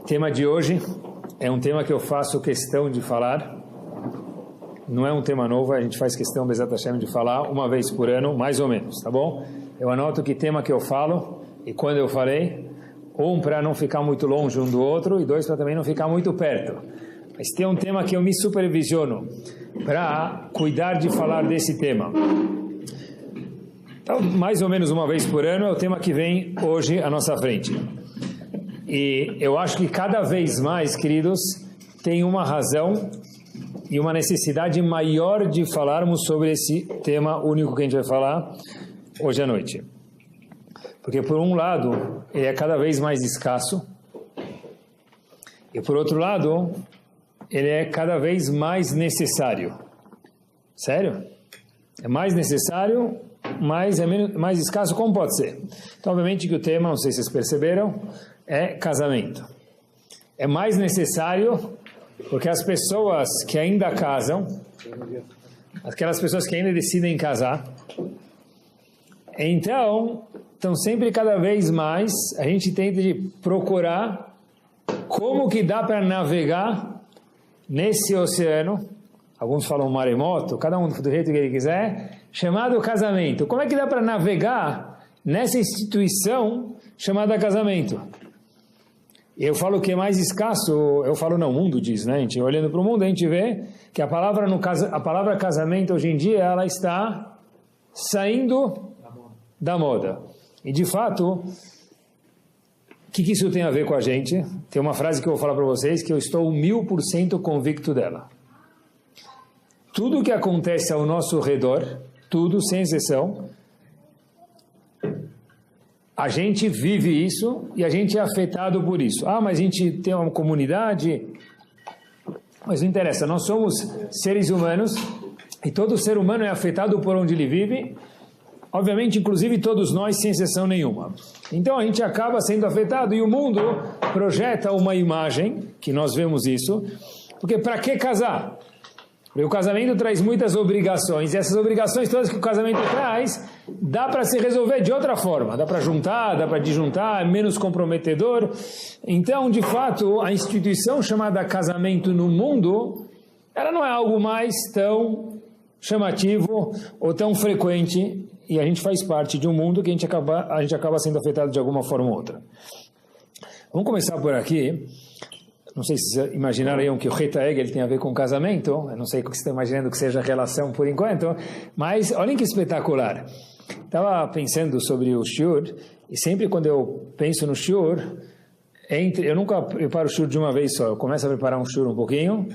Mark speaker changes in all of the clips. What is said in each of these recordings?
Speaker 1: tema de hoje é um tema que eu faço questão de falar. Não é um tema novo, a gente faz questão, Bezat Hashem, de falar uma vez por ano, mais ou menos, tá bom? Eu anoto que tema que eu falo e quando eu falei, um, para não ficar muito longe um do outro, e dois, para também não ficar muito perto. Mas tem um tema que eu me supervisiono para cuidar de falar desse tema. Então, mais ou menos uma vez por ano é o tema que vem hoje à nossa frente. E eu acho que cada vez mais, queridos, tem uma razão e uma necessidade maior de falarmos sobre esse tema único que a gente vai falar hoje à noite. Porque, por um lado, ele é cada vez mais escasso, e, por outro lado, ele é cada vez mais necessário. Sério? É mais necessário, mas é mais escasso. Como pode ser? Então, obviamente que o tema, não sei se vocês perceberam, é casamento. É mais necessário porque as pessoas que ainda casam, aquelas pessoas que ainda decidem casar, então, estão sempre cada vez mais, a gente tenta de procurar como que dá para navegar nesse oceano, alguns falam maremoto, cada um do jeito que ele quiser, chamado casamento. Como é que dá para navegar nessa instituição chamada casamento? Eu falo que é mais escasso, eu falo não, o mundo diz, né? A gente, olhando para o mundo, a gente vê que a palavra casamento hoje em dia, ela está saindo da moda. E de fato, o que isso tem a ver com a gente? Tem uma frase que eu vou falar para vocês que eu estou 1000% convicto dela. Tudo que acontece ao nosso redor, tudo, sem exceção, a gente vive isso e a gente é afetado por isso. Ah, mas a gente tem uma comunidade. Mas não interessa, nós somos seres humanos e todo ser humano é afetado por onde ele vive. Obviamente, inclusive todos nós, sem exceção nenhuma. Então a gente acaba sendo afetado e o mundo projeta uma imagem, que nós vemos isso, porque para que casar? Porque o casamento traz muitas obrigações, e essas obrigações todas que o casamento traz, dá para se resolver de outra forma, dá para juntar, dá para desjuntar, é menos comprometedor. Então, de fato, a instituição chamada casamento no mundo, ela não é algo mais tão chamativo ou tão frequente, e a gente faz parte de um mundo que a gente acaba sendo afetado de alguma forma ou outra. Vamos começar por aqui. Não sei se vocês imaginaram que o Reta Egel tem a ver com casamento. Eu não sei o que você está imaginando que seja a relação por enquanto. Mas olhem que espetacular. Estava pensando sobre o shiur. E sempre quando eu penso no shiur, eu nunca preparo o shiur de uma vez só. Eu começo a preparar um shiur um pouquinho.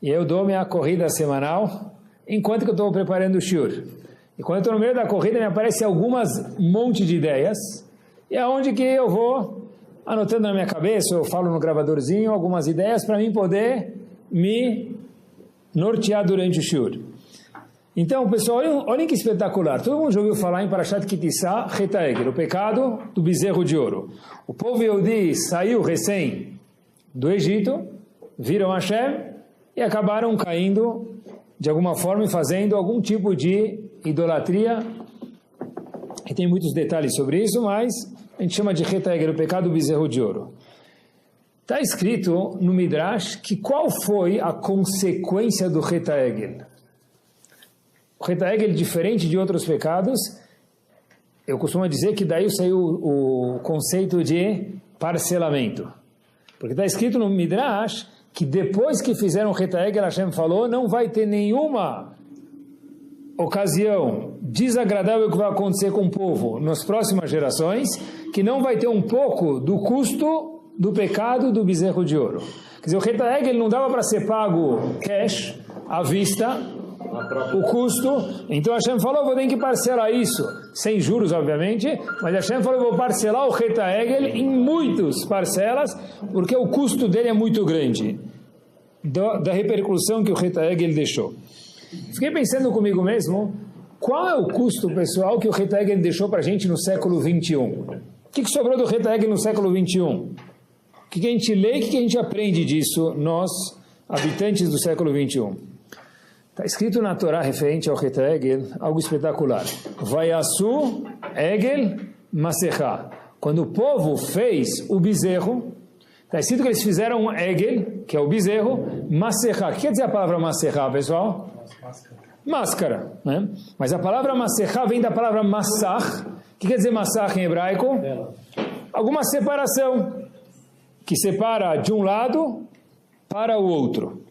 Speaker 1: E eu dou minha corrida semanal enquanto que eu estou preparando o shiur. E quando eu estou no meio da corrida, me aparecem um monte de ideias. E é onde que eu vou anotando na minha cabeça, eu falo no gravadorzinho algumas ideias para mim poder me nortear durante o shiur. Então, pessoal, olhem que espetacular. Todo mundo já ouviu falar em Parashat Kitissá, Reta Egel, o pecado do bezerro de ouro. O povo Yehudi saiu recém do Egito, viram Hashem e acabaram caindo de alguma forma e fazendo algum tipo de idolatria. E tem muitos detalhes sobre isso, mas a gente chama de Reta Egel, o pecado do bezerro de ouro. Está escrito no Midrash que qual foi a consequência do Reta Egel. O Reta Egel, diferente de outros pecados, eu costumo dizer que daí saiu o conceito de parcelamento. Porque está escrito no Midrash que depois que fizeram o Reta Egel, Hashem falou, não vai ter nenhuma ocasião desagradável que vai acontecer com o povo nas próximas gerações, que não vai ter um pouco do custo do pecado do bezerro de ouro. Quer dizer, o Reta Egel não dava para ser pago cash, à vista, o custo. Então Hashem falou, vou ter que parcelar isso, sem juros obviamente, mas Hashem falou, vou parcelar o Reta Egel em muitas parcelas, porque o custo dele é muito grande, da repercussão que o Reta Egel deixou. Fiquei pensando comigo mesmo, qual é o custo, pessoal, que o Reta Egel deixou para a gente no século 21? O que sobrou do Reta Egel no século 21? O que a gente lê e o que a gente aprende disso, nós, habitantes do século 21? Está escrito na Torá, referente ao Reta Egel, algo espetacular. Vayasu Egel Masechá. Quando o povo fez o bezerro, Está escrito que eles fizeram um egel, que é o bezerro, maserá. O que quer dizer a palavra maserá, pessoal? Máscara. Né? Mas a palavra maserá vem da palavra massach. O que quer dizer massach em hebraico? Alguma separação, que separa de um lado para o outro.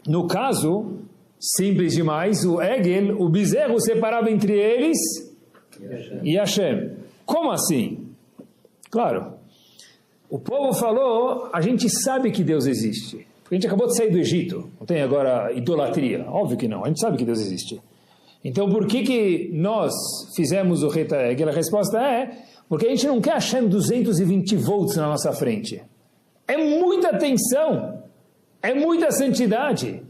Speaker 1: No caso, simples demais, o egel, o bezerro, separava entre eles e Hashem. Como assim? Claro, o povo falou, a gente sabe que Deus existe. Porque a gente acabou de sair do Egito, não tem agora idolatria. Óbvio que não, a gente sabe que Deus existe. Então por que nós fizemos o Reta Egel? A resposta é, porque a gente não quer Hashem 220 volts na nossa frente. É muita tensão, é muita santidade.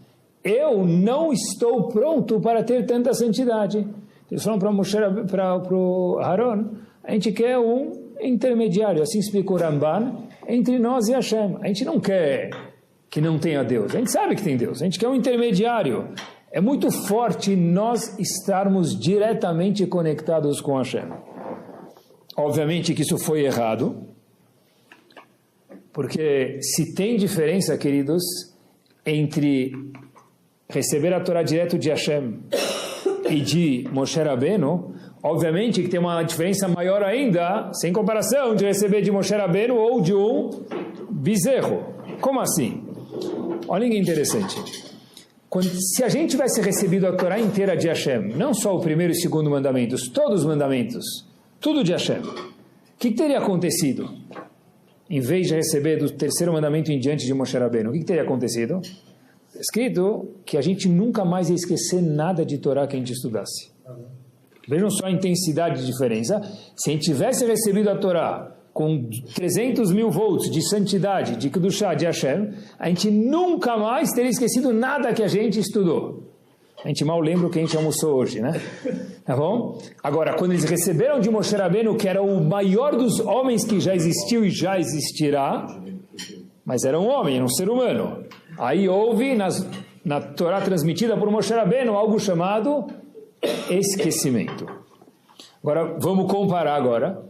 Speaker 1: Eu não estou pronto para ter tanta santidade. Eles falam para o Haron, a gente quer um intermediário, assim explicou o Ramban, entre nós e Hashem. A gente não quer que não tenha Deus, a gente sabe que tem Deus, a gente quer um intermediário. É muito forte nós estarmos diretamente conectados com Hashem. Obviamente que isso foi errado, porque se tem diferença, queridos, entre receber a Torá direto de Hashem e de Moshe Rabbeinu, obviamente que tem uma diferença maior ainda, sem comparação, de receber de Moshe Rabbeinu ou de um bezerro. Como assim? Olha que interessante. Se a gente tivesse recebido a Torá inteira de Hashem, não só o primeiro e o segundo mandamentos, todos os mandamentos, tudo de Hashem, o que teria acontecido? Em vez de receber do terceiro mandamento em diante de Moshe Rabbeinu, o que teria acontecido? Escrito que a gente nunca mais ia esquecer nada de Torá que a gente estudasse. Vejam só a intensidade de diferença. Se a gente tivesse recebido a Torá com 300 mil volts de santidade, de Kedushá, de Hashem, a gente nunca mais teria esquecido nada que a gente estudou. A gente mal lembra o que a gente almoçou hoje, né? Tá bom? Agora, quando eles receberam de Moshe Rabbeinu, que era o maior dos homens que já existiu e já existirá, mas era um homem, era um ser humano. Aí houve, na Torá transmitida por Moshe Rabbeinu, algo chamado esquecimento. Agora, vamos comparar agora,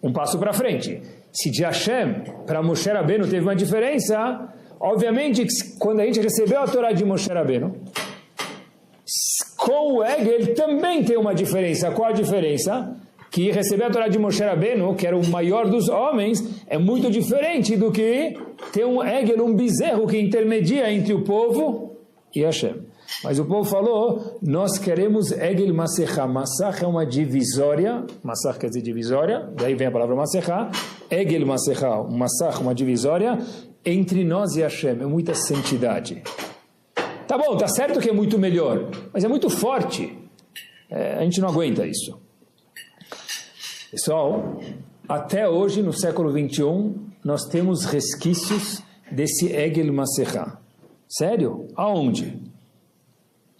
Speaker 1: um passo para frente. Se de Hashem para Moshe Rabbeinu teve uma diferença, obviamente que quando a gente recebeu a Torá de Moshe Rabbeinu, com o Egel também tem uma diferença. Qual a diferença? Que receber a Torá de Moshe Rabbeinu, que era o maior dos homens, é muito diferente do que ter um Egel, um bezerro que intermedia entre o povo e Hashem. Mas o povo falou, nós queremos Egel Masechá. Massach é uma divisória, Massach quer dizer divisória, daí vem a palavra Masechá. Egel Masechá, um Massach, uma divisória, entre nós e Hashem, é muita santidade. Tá bom, tá certo que é muito melhor, mas é muito forte. A gente não aguenta isso. Pessoal, até hoje, no século 21, nós temos resquícios desse Egel Masechá. Sério? Aonde?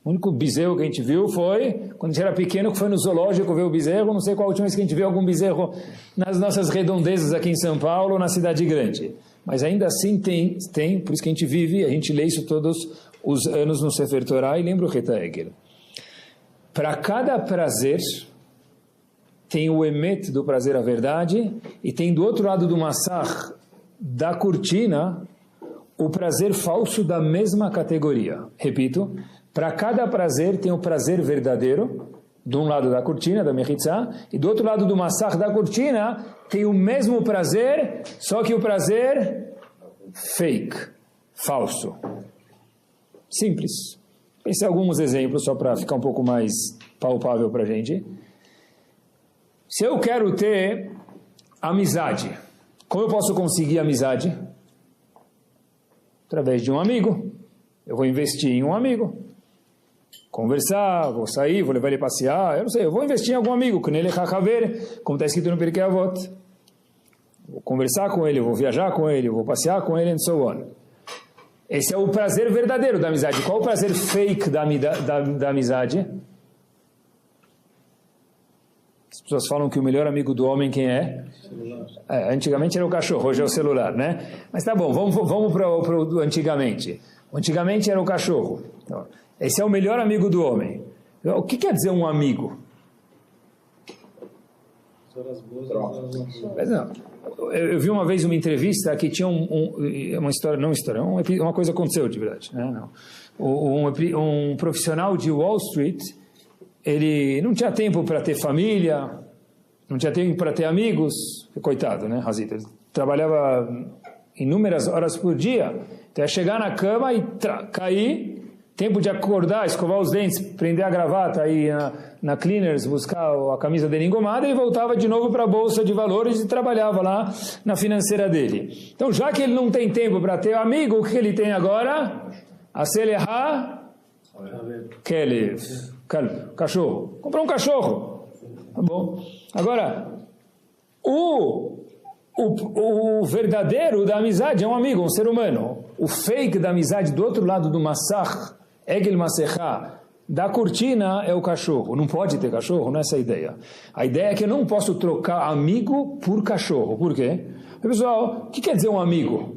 Speaker 1: O único bezerro que a gente viu foi, quando a gente era pequeno, que foi no zoológico ver o bezerro. Não sei qual a última vez que a gente viu algum bezerro nas nossas redondezas aqui em São Paulo, na cidade grande. Mas ainda assim tem, por isso que a gente vive, a gente lê isso todos os anos no Sefer Torah e lembra o Reta Egel. Para cada prazer, tem o emet do prazer, a verdade, e tem do outro lado do massach, da cortina, o prazer falso da mesma categoria. Repito, para cada prazer tem o prazer verdadeiro, de um lado da cortina, da mechitzá, e do outro lado do massach da cortina, tem o mesmo prazer, só que o prazer fake, falso. Simples. Pensei em alguns exemplos, só para ficar um pouco mais palpável para a gente. Se eu quero ter amizade, como eu posso conseguir amizade? Através de um amigo. Eu vou investir em um amigo. Conversar, vou sair, vou levar ele a passear, eu não sei, eu vou investir em algum amigo, como está escrito no Pirkei Avot. Vou conversar com ele, vou viajar com ele, vou passear com ele, and so on. Esse é o prazer verdadeiro da amizade. Qual o prazer fake da amizade? As pessoas falam que o melhor amigo do homem quem é? Antigamente era o cachorro, hoje é o celular, né? Mas tá bom, vamos para o antigamente. Antigamente era o cachorro. Então, esse é o melhor amigo do homem. O que quer dizer um amigo? Mas não. eu vi uma vez uma entrevista que tinha uma história, não história, uma coisa aconteceu de verdade, né? Não. Um profissional de Wall Street, ele não tinha tempo para ter família, não tinha tempo para ter amigos, coitado, né, Hazita? Ele trabalhava inúmeras horas por dia, então ia chegar na cama e cair, tempo de acordar, escovar os dentes, prender a gravata, aí na Cleaners, buscar a camisa dele engomada, ele voltava de novo para a Bolsa de Valores e trabalhava lá na financeira dele. Então, já que ele não tem tempo para ter amigo, o que ele tem agora? Acelha Kelev, cachorro. Comprou um cachorro. Tá bom? Agora, o verdadeiro da amizade é um amigo, um ser humano. O fake da amizade do outro lado do Massach, Egel Massechá, da cortina é o cachorro. Não pode ter cachorro, não é essa a ideia. A ideia é que eu não posso trocar amigo por cachorro. Por quê? Pessoal, o que quer dizer um amigo?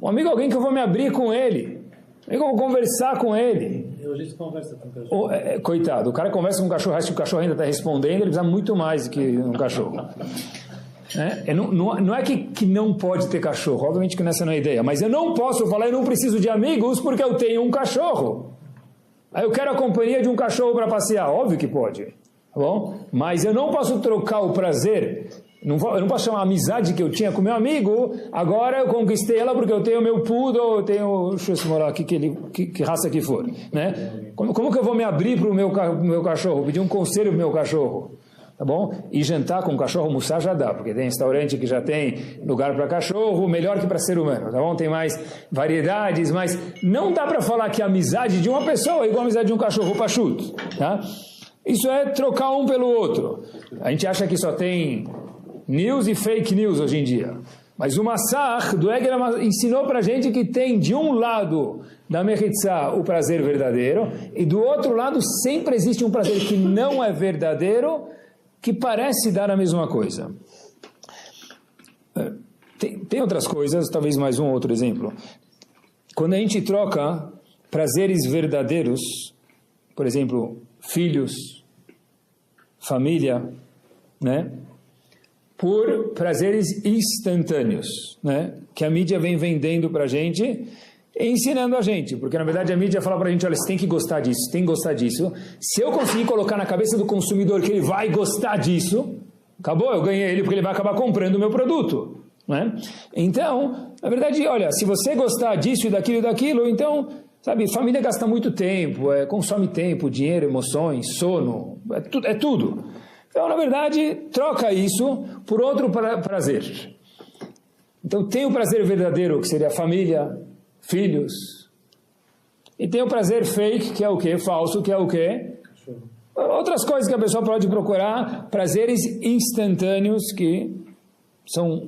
Speaker 1: Um amigo é alguém que eu vou me abrir com ele. Eu vou conversar com ele.
Speaker 2: Hoje você conversa com o cachorro.
Speaker 1: Coitado, o cara conversa com o cachorro, acha que o cachorro ainda está respondendo, ele precisa muito mais do que um cachorro. Não é que não pode ter cachorro, obviamente que essa não é a ideia, mas eu não posso falar, eu não preciso de amigos porque eu tenho um cachorro. Aí eu quero a companhia de um cachorro para passear, óbvio que pode, tá bom? Mas eu não posso trocar o prazer, eu não posso chamar a amizade que eu tinha com meu amigo, agora eu conquistei ela porque eu tenho meu poodle, eu tenho, deixa eu morar aqui, que raça que for, né? Como que eu vou me abrir para o meu cachorro, pedir um conselho para o meu cachorro? Tá bom? E jantar com cachorro, almoçar já dá, porque tem restaurante que já tem lugar para cachorro, melhor que para ser humano, tá bom? Tem mais variedades, mas não dá para falar que a amizade de uma pessoa é igual a amizade de um cachorro pachuto, tá? Isso é trocar um pelo outro. A gente acha que só tem news e fake news hoje em dia. Mas o Massach do Egel ensinou para a gente que tem de um lado da Mechitzá o prazer verdadeiro e do outro lado sempre existe um prazer que não é verdadeiro, que parece dar a mesma coisa. Tem outras coisas, talvez mais um outro exemplo. Quando a gente troca prazeres verdadeiros, por exemplo, filhos, família, né, por prazeres instantâneos, né, que a mídia vem vendendo para a gente e ensinando a gente, porque na verdade a mídia fala para a gente, olha, você tem que gostar disso, tem que gostar disso. Se eu conseguir colocar na cabeça do consumidor que ele vai gostar disso, acabou, eu ganhei ele porque ele vai acabar comprando o meu produto, né? Então, na verdade, olha, se você gostar disso e daquilo, então, sabe, família gasta muito tempo, consome tempo, dinheiro, emoções, sono, é tudo. Então, na verdade, troca isso por outro prazer. Então, tem o prazer verdadeiro, que seria a família, filhos, e tem o prazer fake, que é o quê? Falso, que é o quê? Outras coisas que a pessoa pode procurar, prazeres instantâneos que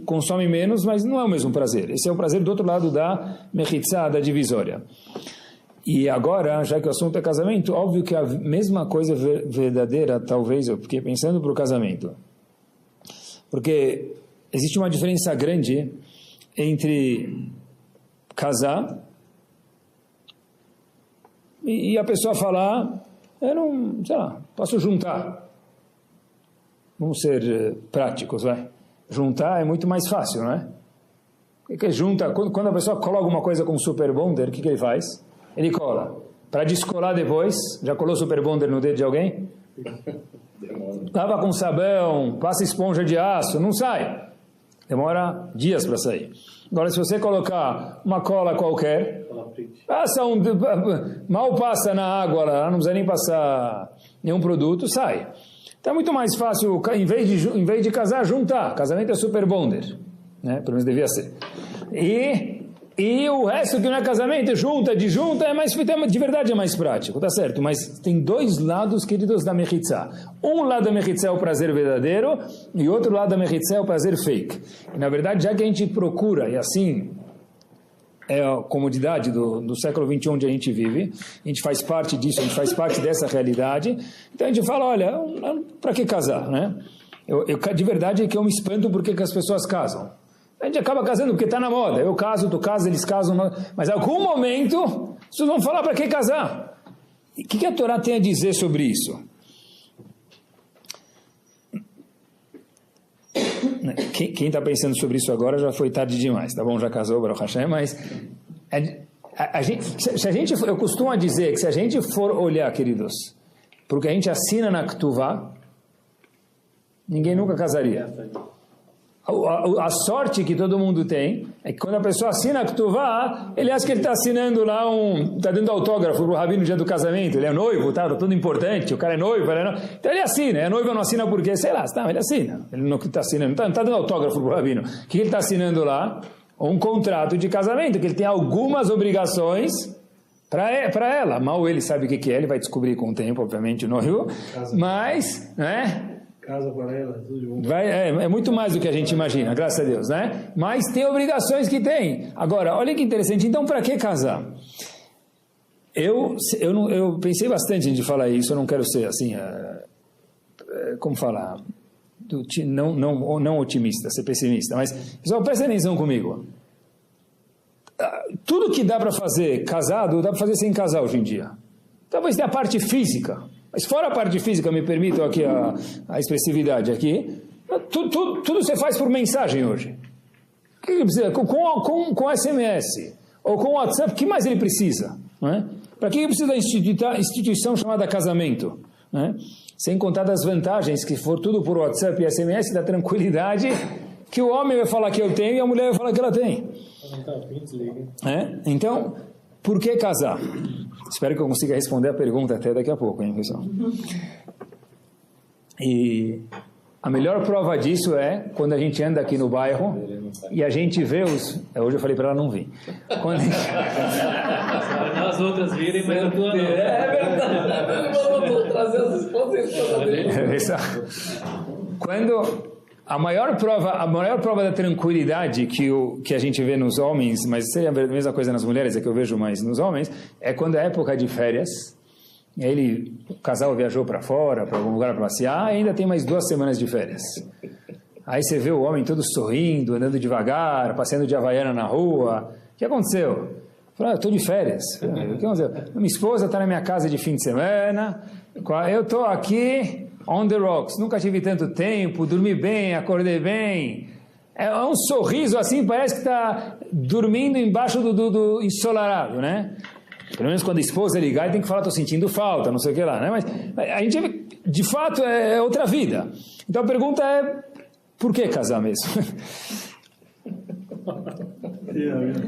Speaker 1: consomem menos, mas não é o mesmo prazer. Esse é o prazer do outro lado da mechitzá, da divisória. E agora, já que o assunto é casamento, óbvio que a mesma coisa verdadeira, talvez, eu fiquei pensando para o casamento. Porque existe uma diferença grande entre casar e a pessoa falar, eu não, sei lá, posso juntar. Vamos ser práticos, vai. Juntar é muito mais fácil, não é? O que junta? Quando a pessoa cola alguma coisa com super bonder, o que ele faz? Ele cola. Para descolar depois, já colou super bonder no dedo de alguém? Lava com sabão, passa esponja de aço, não sai. Demora dias para sair. Agora, se você colocar uma cola qualquer, mal passa na água lá, não precisa nem passar nenhum produto, sai. Então é muito mais fácil, em vez de casar, juntar. Casamento é super bonder, né? Pelo menos devia ser. E o resto que não é casamento, junta, é mais, de verdade é mais prático, tá certo? Mas tem dois lados, queridos, da mechitzá. Um lado da mechitzá é o prazer verdadeiro, e outro lado da mechitzá é o prazer fake. E na verdade, já que a gente procura, e assim é a comodidade do século XXI onde a gente vive, a gente faz parte disso, a gente faz parte dessa realidade, então a gente fala, olha, para que casar, né? De verdade é que eu me espanto porque que as pessoas casam. A gente acaba casando porque está na moda. Eu caso, tu casa, eles casam. Mas em algum momento, vocês vão falar para que casar. E o que a Torá tem a dizer sobre isso? Quem está pensando sobre isso agora já foi tarde demais, tá bom? Já casou, Baruch Hashem, mas eu costumo dizer que se a gente for olhar, queridos, para o que a gente assina na Ketuvá, ninguém nunca casaria. A sorte que todo mundo tem é que quando a pessoa assina a Ketuvá, ele acha que ele está assinando lá está dando autógrafo para o rabino no dia do casamento, ele é noivo, tá tudo importante, o cara é noivo, então ele assina, é noivo, não assina por quê? Sei lá, ele assina, ele não está assinando, não está dando autógrafo para o rabino. O que ele está assinando lá? Um contrato de casamento, que ele tem algumas obrigações para ela. Mal ele sabe o que é, ele vai descobrir com o tempo, obviamente, o noivo, mas, né?
Speaker 2: Casa para ela, tudo de bom.
Speaker 1: É muito mais do que a gente imagina, graças a Deus, né? Mas tem obrigações que tem. Agora, olha que interessante, então para que casar? Eu pensei bastante em falar isso, eu não quero ser assim, como falar, não otimista, ser pessimista, mas, pessoal, presta atenção comigo. Tudo que dá para fazer casado, dá para fazer sem casar hoje em dia. Talvez tenha a parte física. Mas fora a parte física, me permitam aqui a expressividade aqui, tudo você faz por mensagem hoje. O que ele precisa? Com SMS, ou com WhatsApp, o que mais ele precisa? Para que ele precisa da instituição chamada casamento? Sem contar das vantagens, que for tudo por WhatsApp e SMS, da tranquilidade que o homem vai falar que eu tenho e a mulher vai falar que ela tem. Então, por que casar? Espero que eu consiga responder a pergunta até daqui a pouco, hein, pessoal? E a melhor prova disso é quando a gente anda aqui no bairro e a gente vê os... Hoje eu falei para ela não vir. Quando
Speaker 3: as outras virem, mas a tua não.
Speaker 2: É verdade. Vamos trazer as esposas.
Speaker 1: Quando... A maior prova da tranquilidade que a gente vê nos homens, mas seria a mesma coisa nas mulheres, é que eu vejo mais nos homens, é quando é época de férias, e aí o casal viajou para fora, para algum lugar para passear, e ainda tem mais 2 semanas de férias. Aí você vê o homem todo sorrindo, andando devagar, passeando de Havaiana na rua. O que aconteceu? Falei, eu estou de férias. O que aconteceu? Minha esposa está na minha casa de fim de semana, eu estou aqui... On the rocks, nunca tive tanto tempo, dormi bem, acordei bem. É um sorriso assim, parece que está dormindo embaixo do ensolarado, né? Pelo menos quando a esposa ligar, tem que falar, estou sentindo falta, não sei o que lá, né? Mas a gente, de fato, é outra vida. Então a pergunta é, por que casar mesmo?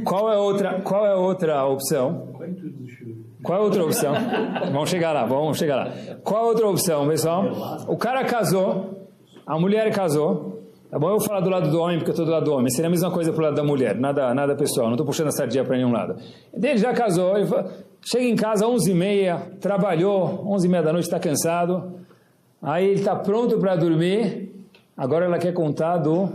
Speaker 1: Qual é outra opção? Qual é a outra opção? Vamos chegar lá. Qual é a outra opção, pessoal? O cara casou, a mulher casou. Tá bom? Eu vou falar do lado do homem, porque eu estou do lado do homem. Seria a mesma coisa para o lado da mulher, nada pessoal. Não estou puxando a sardinha para nenhum lado. Ele já casou, chega em casa às 11h30, trabalhou, 11h30 da noite, está cansado. Aí ele está pronto para dormir. Agora ela quer contar do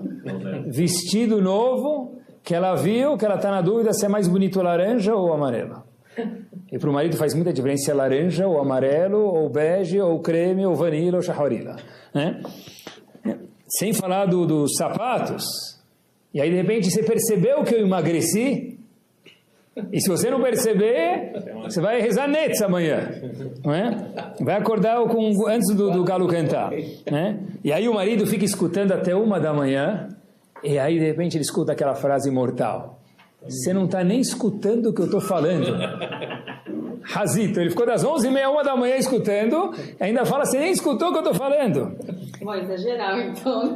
Speaker 1: vestido novo que ela viu, que ela está na dúvida se é mais bonito laranja ou amarelo. E para o marido faz muita diferença se é laranja, ou amarelo, ou bege, ou creme, ou vanila, ou chaharila, né? Sem falar dos sapatos. E aí de repente você percebeu que eu emagreci, e se você não perceber, você vai rezar nets amanhã, não é? Vai acordar antes do galo cantar, né? E aí o marido fica escutando até 1h, e aí de repente ele escuta aquela frase imortal: você não está nem escutando o que eu estou falando. Razito, ele ficou das 11h30, 1h escutando, e ainda fala, você nem escutou o que eu estou falando.
Speaker 4: Vou exagerar, então.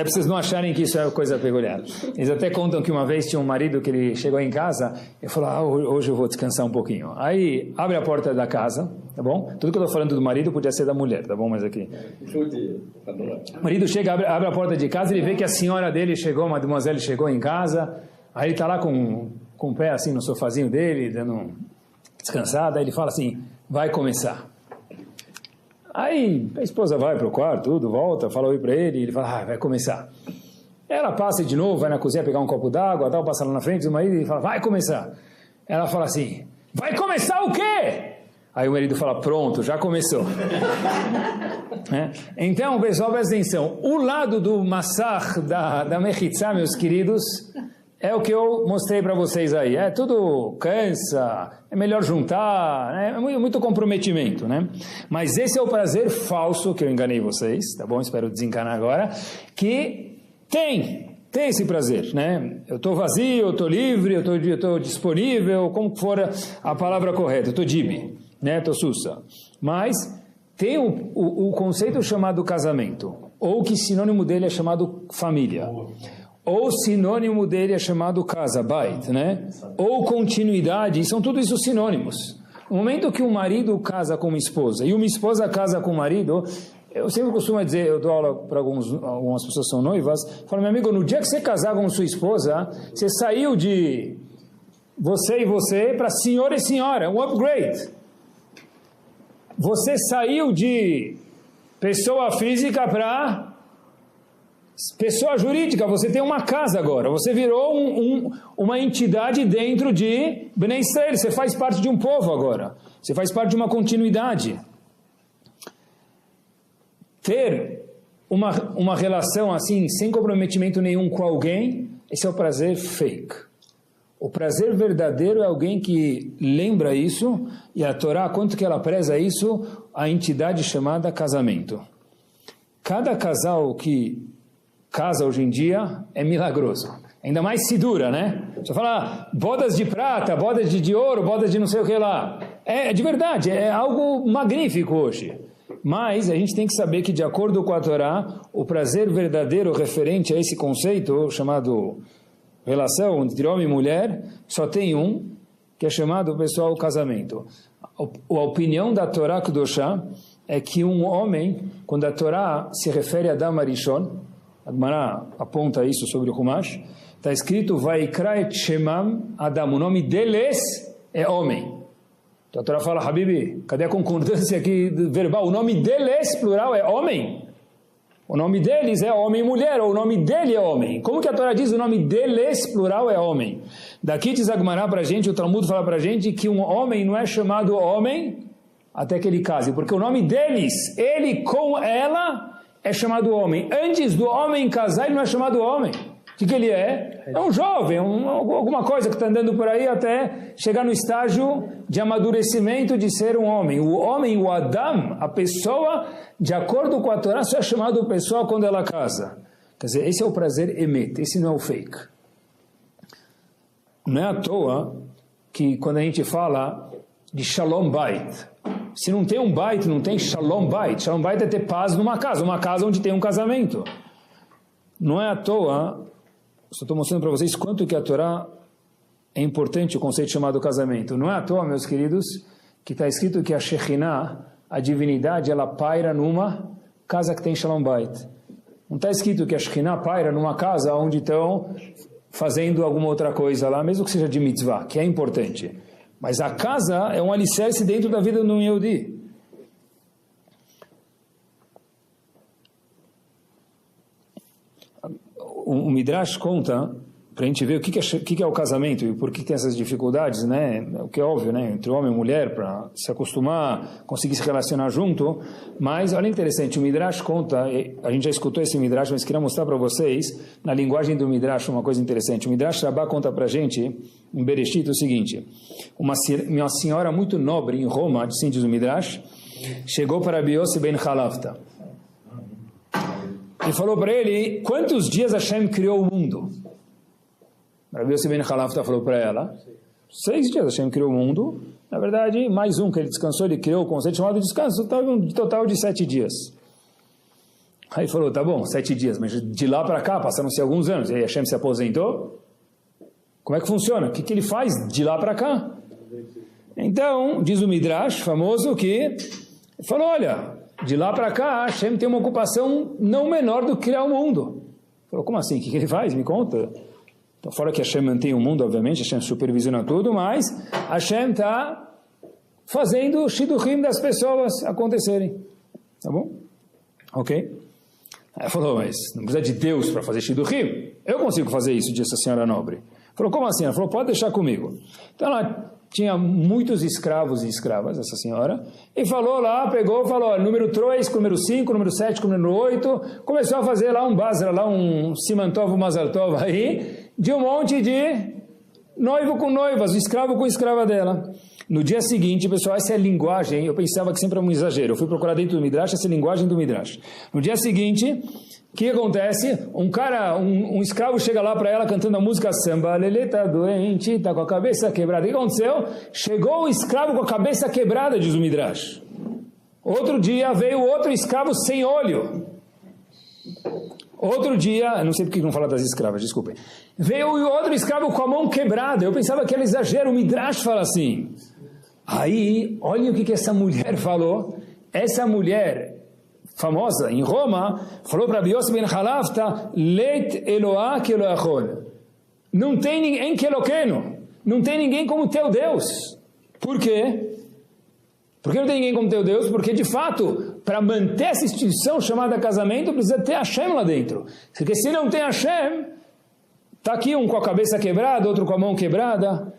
Speaker 1: Vocês não acharem que isso é coisa peculiar. Eles até contam que uma vez tinha um marido que ele chegou em casa e falou, hoje eu vou descansar um pouquinho. Aí abre a porta da casa, tá bom? Tudo que eu estou falando do marido podia ser da mulher, tá bom? Mas aqui... O marido chega, abre a porta de casa e ele vê que a senhora dele chegou, a mademoiselle chegou em casa, aí ele está lá com o pé assim no sofazinho dele, dando descansada, aí ele fala assim, vai começar. Aí a esposa vai para o quarto, tudo, volta, fala oi para ele, e ele fala, vai começar. Ela passa de novo, vai na cozinha pegar um copo d'água, tal, passa lá na frente do marido e fala, vai começar. Ela fala assim, vai começar o quê? Aí o marido fala, pronto, já começou. Então, pessoal, presta atenção, o lado do massach da Mechitzá, meus queridos, é o que eu mostrei para vocês aí. É tudo cansa, é melhor juntar, né? É muito comprometimento, né? Mas esse é o prazer falso, que eu enganei vocês, tá bom? Espero desencanar agora, que tem esse prazer, né? Eu estou vazio, eu estou livre, eu estou disponível, como for a palavra correta, eu estou dibi, né? Estou sussa. Mas tem o conceito chamado casamento, ou que sinônimo dele é chamado família. Ou sinônimo dele é chamado casa, bait, né? Ou continuidade, são tudo isso sinônimos. No momento que um marido casa com uma esposa e uma esposa casa com o marido, eu sempre costumo dizer, eu dou aula para algumas pessoas que são noivas, falo, meu amigo, no dia que você casar com sua esposa, você saiu de você e você para senhor e senhora, um upgrade. Você saiu de pessoa física para pessoa jurídica, você tem uma casa agora, você virou uma entidade dentro de Bnei Israel, você faz parte de um povo agora, você faz parte de uma continuidade. Ter uma relação assim, sem comprometimento nenhum com alguém, esse é o prazer fake. O prazer verdadeiro é alguém que lembra isso, e a Torá, quanto que ela preza isso, a entidade chamada casamento. Cada casal que casa hoje em dia é milagroso. Ainda mais se dura, né? Você fala, bodas de prata, bodas de ouro, bodas de não sei o que lá. É de verdade, é algo magnífico hoje. Mas a gente tem que saber que, de acordo com a Torá, o prazer verdadeiro referente a esse conceito, chamado relação entre homem e mulher, só tem um, que é chamado, pessoal, casamento. A opinião da Torá Kedoshá é que um homem, quando a Torá se refere a Adam Arishon, a Gemara aponta isso sobre o Humash, está escrito Vaikra et Shemam Adam, o nome deles é homem. Então a Torá fala, Habibi, cadê a concordância aqui verbal? O nome deles, plural, é homem. O nome deles é homem e mulher, ou o nome dele é homem. Como que a Torá diz o nome deles, plural, é homem? Daqui diz a Gemara para a gente, o Talmud fala para a gente que um homem não é chamado homem até que ele case, porque o nome deles, ele com ela, é chamado homem. Antes do homem casar, ele não é chamado homem. O que ele é? É um jovem, alguma coisa que está andando por aí até chegar no estágio de amadurecimento de ser um homem. O homem, o Adam, a pessoa, de acordo com a Torá, só é chamado pessoa quando ela casa. Quer dizer, esse é o prazer emet, esse não é o fake. Não é à toa que quando a gente fala de Shalom Bait, se não tem um bait, não tem Shalom Bait. Shalom Bait é ter paz numa casa onde tem um casamento. Não é à toa, só estou mostrando para vocês quanto que a Torá é importante, o conceito chamado casamento. Não é à toa, meus queridos, que está escrito que a Shekhinah, a divindade, ela paira numa casa que tem Shalom Bait. Não está escrito que a Shekhinah paira numa casa onde estão fazendo alguma outra coisa lá, mesmo que seja de mitzvah, que é importante. Mas a casa é um alicerce dentro da vida do Yehudi. O Midrash conta, para a gente ver o que é o casamento e por que tem essas dificuldades, né? O que é óbvio, né? Entre homem e mulher, para se acostumar, conseguir se relacionar junto. Mas, olha interessante, o Midrash conta, a gente já escutou esse Midrash, mas queria mostrar para vocês, na linguagem do Midrash, uma coisa interessante. O Midrash Rabbah conta para a gente, em Bereshit, o seguinte: uma senhora muito nobre em Roma, assim diz o Midrash, chegou para Rabi Yossi ben Halavta e falou para ele, quantos dias Hashem criou o mundo? Rabi Yossi ben Halavta falou para ela, 6 dias Hashem criou o mundo. Na verdade, mais um que ele descansou, ele criou o conceito chamado descanso, total de 7 dias. Aí falou, tá bom, 7 dias, mas de lá para cá passaram-se alguns anos, e aí Hashem se aposentou? Como é que funciona? O que ele faz de lá para cá? Então, diz o Midrash famoso que falou, olha, de lá para cá Hashem tem uma ocupação não menor do que criar o mundo. Falou, como assim? O que ele faz? Me conta. Então, fora que Hashem mantém o mundo, obviamente, Hashem supervisiona tudo, mas Hashem está fazendo o shidduchim das pessoas acontecerem. Tá bom? Ok? Aí falou, mas não precisa de Deus para fazer shidduchim? Eu consigo fazer isso, disse a senhora nobre. Falou, como assim? Ela falou, pode deixar comigo. Então ela tinha muitos escravos e escravas, essa senhora, e falou lá, pegou, falou, número 3, número 5, número 7, número 8, começou a fazer lá um basra, lá um simantov, mazaltov aí, de um monte de noivo com noivas, o escravo com escrava dela. No dia seguinte, pessoal, essa é a linguagem, eu pensava que sempre era um exagero, eu fui procurar dentro do Midrash, essa é a linguagem do Midrash. No dia seguinte, o que acontece? Um escravo chega lá para ela cantando a música samba, Lelê tá doente, tá com a cabeça quebrada. O que aconteceu? Chegou o escravo com a cabeça quebrada, diz o Midrash. Outro dia veio outro escravo sem olho. Outro dia, não sei por que não fala das escravas, desculpem. Veio outro escravo com a mão quebrada. Eu pensava que era exagero, o Midrash fala assim. Aí, olhem o que essa mulher falou. Essa mulher famosa em Roma falou para Bios ben Halafta, Leit Eloah que Eloachon. Não tem ninguém que Eloqueno. Não tem ninguém como teu Deus. Por quê? Por que não tem ninguém como teu Deus? Porque, de fato, para manter essa instituição chamada casamento, precisa ter Hashem lá dentro. Porque se não tem Hashem, está aqui um com a cabeça quebrada, outro com a mão quebrada.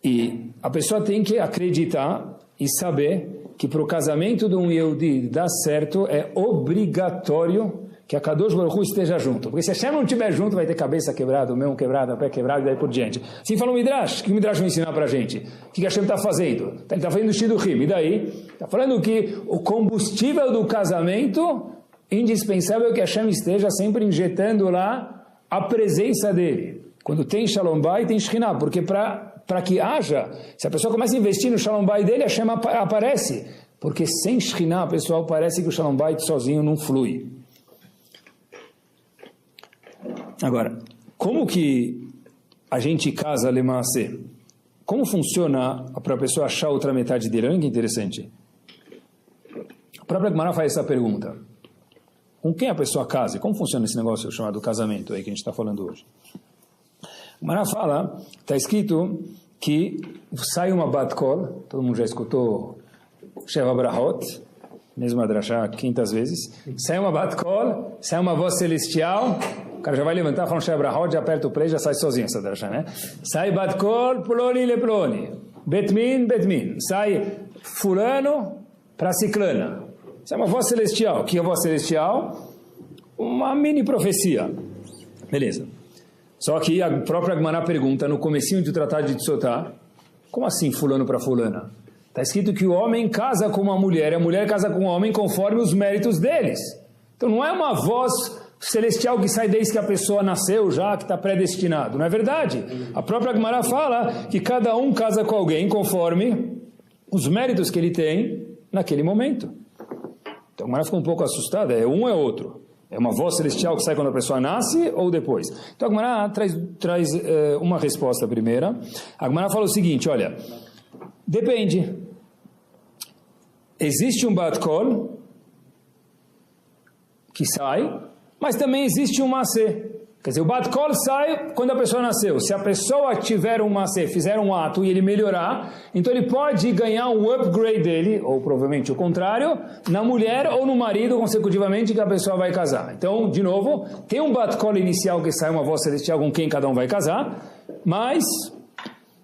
Speaker 1: E a pessoa tem que acreditar e saber que para o casamento de um Yehudi dar certo, é obrigatório que a Kadosh Baruch Hu esteja junto. Porque se Hashem não estiver junto, vai ter cabeça quebrada, mão quebrada, pé quebrado e daí por diante. Assim fala o Midrash. O que o Midrash vai ensinar para a gente? O que Hashem está fazendo? Ele está fazendo o Shidduchim. E daí? Está falando que o combustível do casamento, indispensável é que Hashem esteja sempre injetando lá a presença dele. Quando tem Shalom Bayit, tem Shekhinah. Porque para que haja, se a pessoa começa a investir no Shalom Bayit dele, Hashem aparece. Porque sem Shekhinah, pessoal, parece que o Shalom Bayit sozinho não flui. Agora, como que a gente casa Lemaassé? Como funciona para a pessoa achar a outra metade dele? Olha que interessante. A própria Gemara faz essa pergunta. Com quem a pessoa casa? Como funciona esse negócio chamado casamento aí que a gente está falando hoje? A Gemara fala, está escrito que sai uma bat kol, todo mundo já escutou Sheva Brahot, mesmo a drashá 500 vezes, sai uma bat kol, sai uma voz celestial, o cara já vai levantar, fala um Sheva Brahot, já aperta o play, já sai sozinho essa drashá, né? Sai bat kol, ploni le ploni, betmin, betmin, sai fulano para ciclana, sai uma voz celestial. O que é a voz celestial? Uma mini profecia. Beleza. Só que a própria Gemara pergunta, no comecinho do Tratado de Tzotá, como assim fulano para fulana? Está escrito que o homem casa com uma mulher, e a mulher casa com o homem conforme os méritos deles. Então não é uma voz celestial que sai desde que a pessoa nasceu já, que está predestinado. Não é verdade. A própria Gemara fala que cada um casa com alguém conforme os méritos que ele tem naquele momento. Então a Gemara ficou um pouco assustada, é um ou é outro? É uma voz celestial que sai quando a pessoa nasce ou depois? Então a Gemara traz uma resposta primeira. A Gemara fala o seguinte, olha, depende. Existe um bat kol que sai, mas também existe um masé. Quer dizer, o bat kol sai quando a pessoa nasceu. Se a pessoa tiver um masé, fizer um ato e ele melhorar, então ele pode ganhar um upgrade dele, ou provavelmente o contrário, na mulher ou no marido consecutivamente que a pessoa vai casar. Então, de novo, tem um bat kol inicial que sai uma voz celestial com quem cada um vai casar, mas,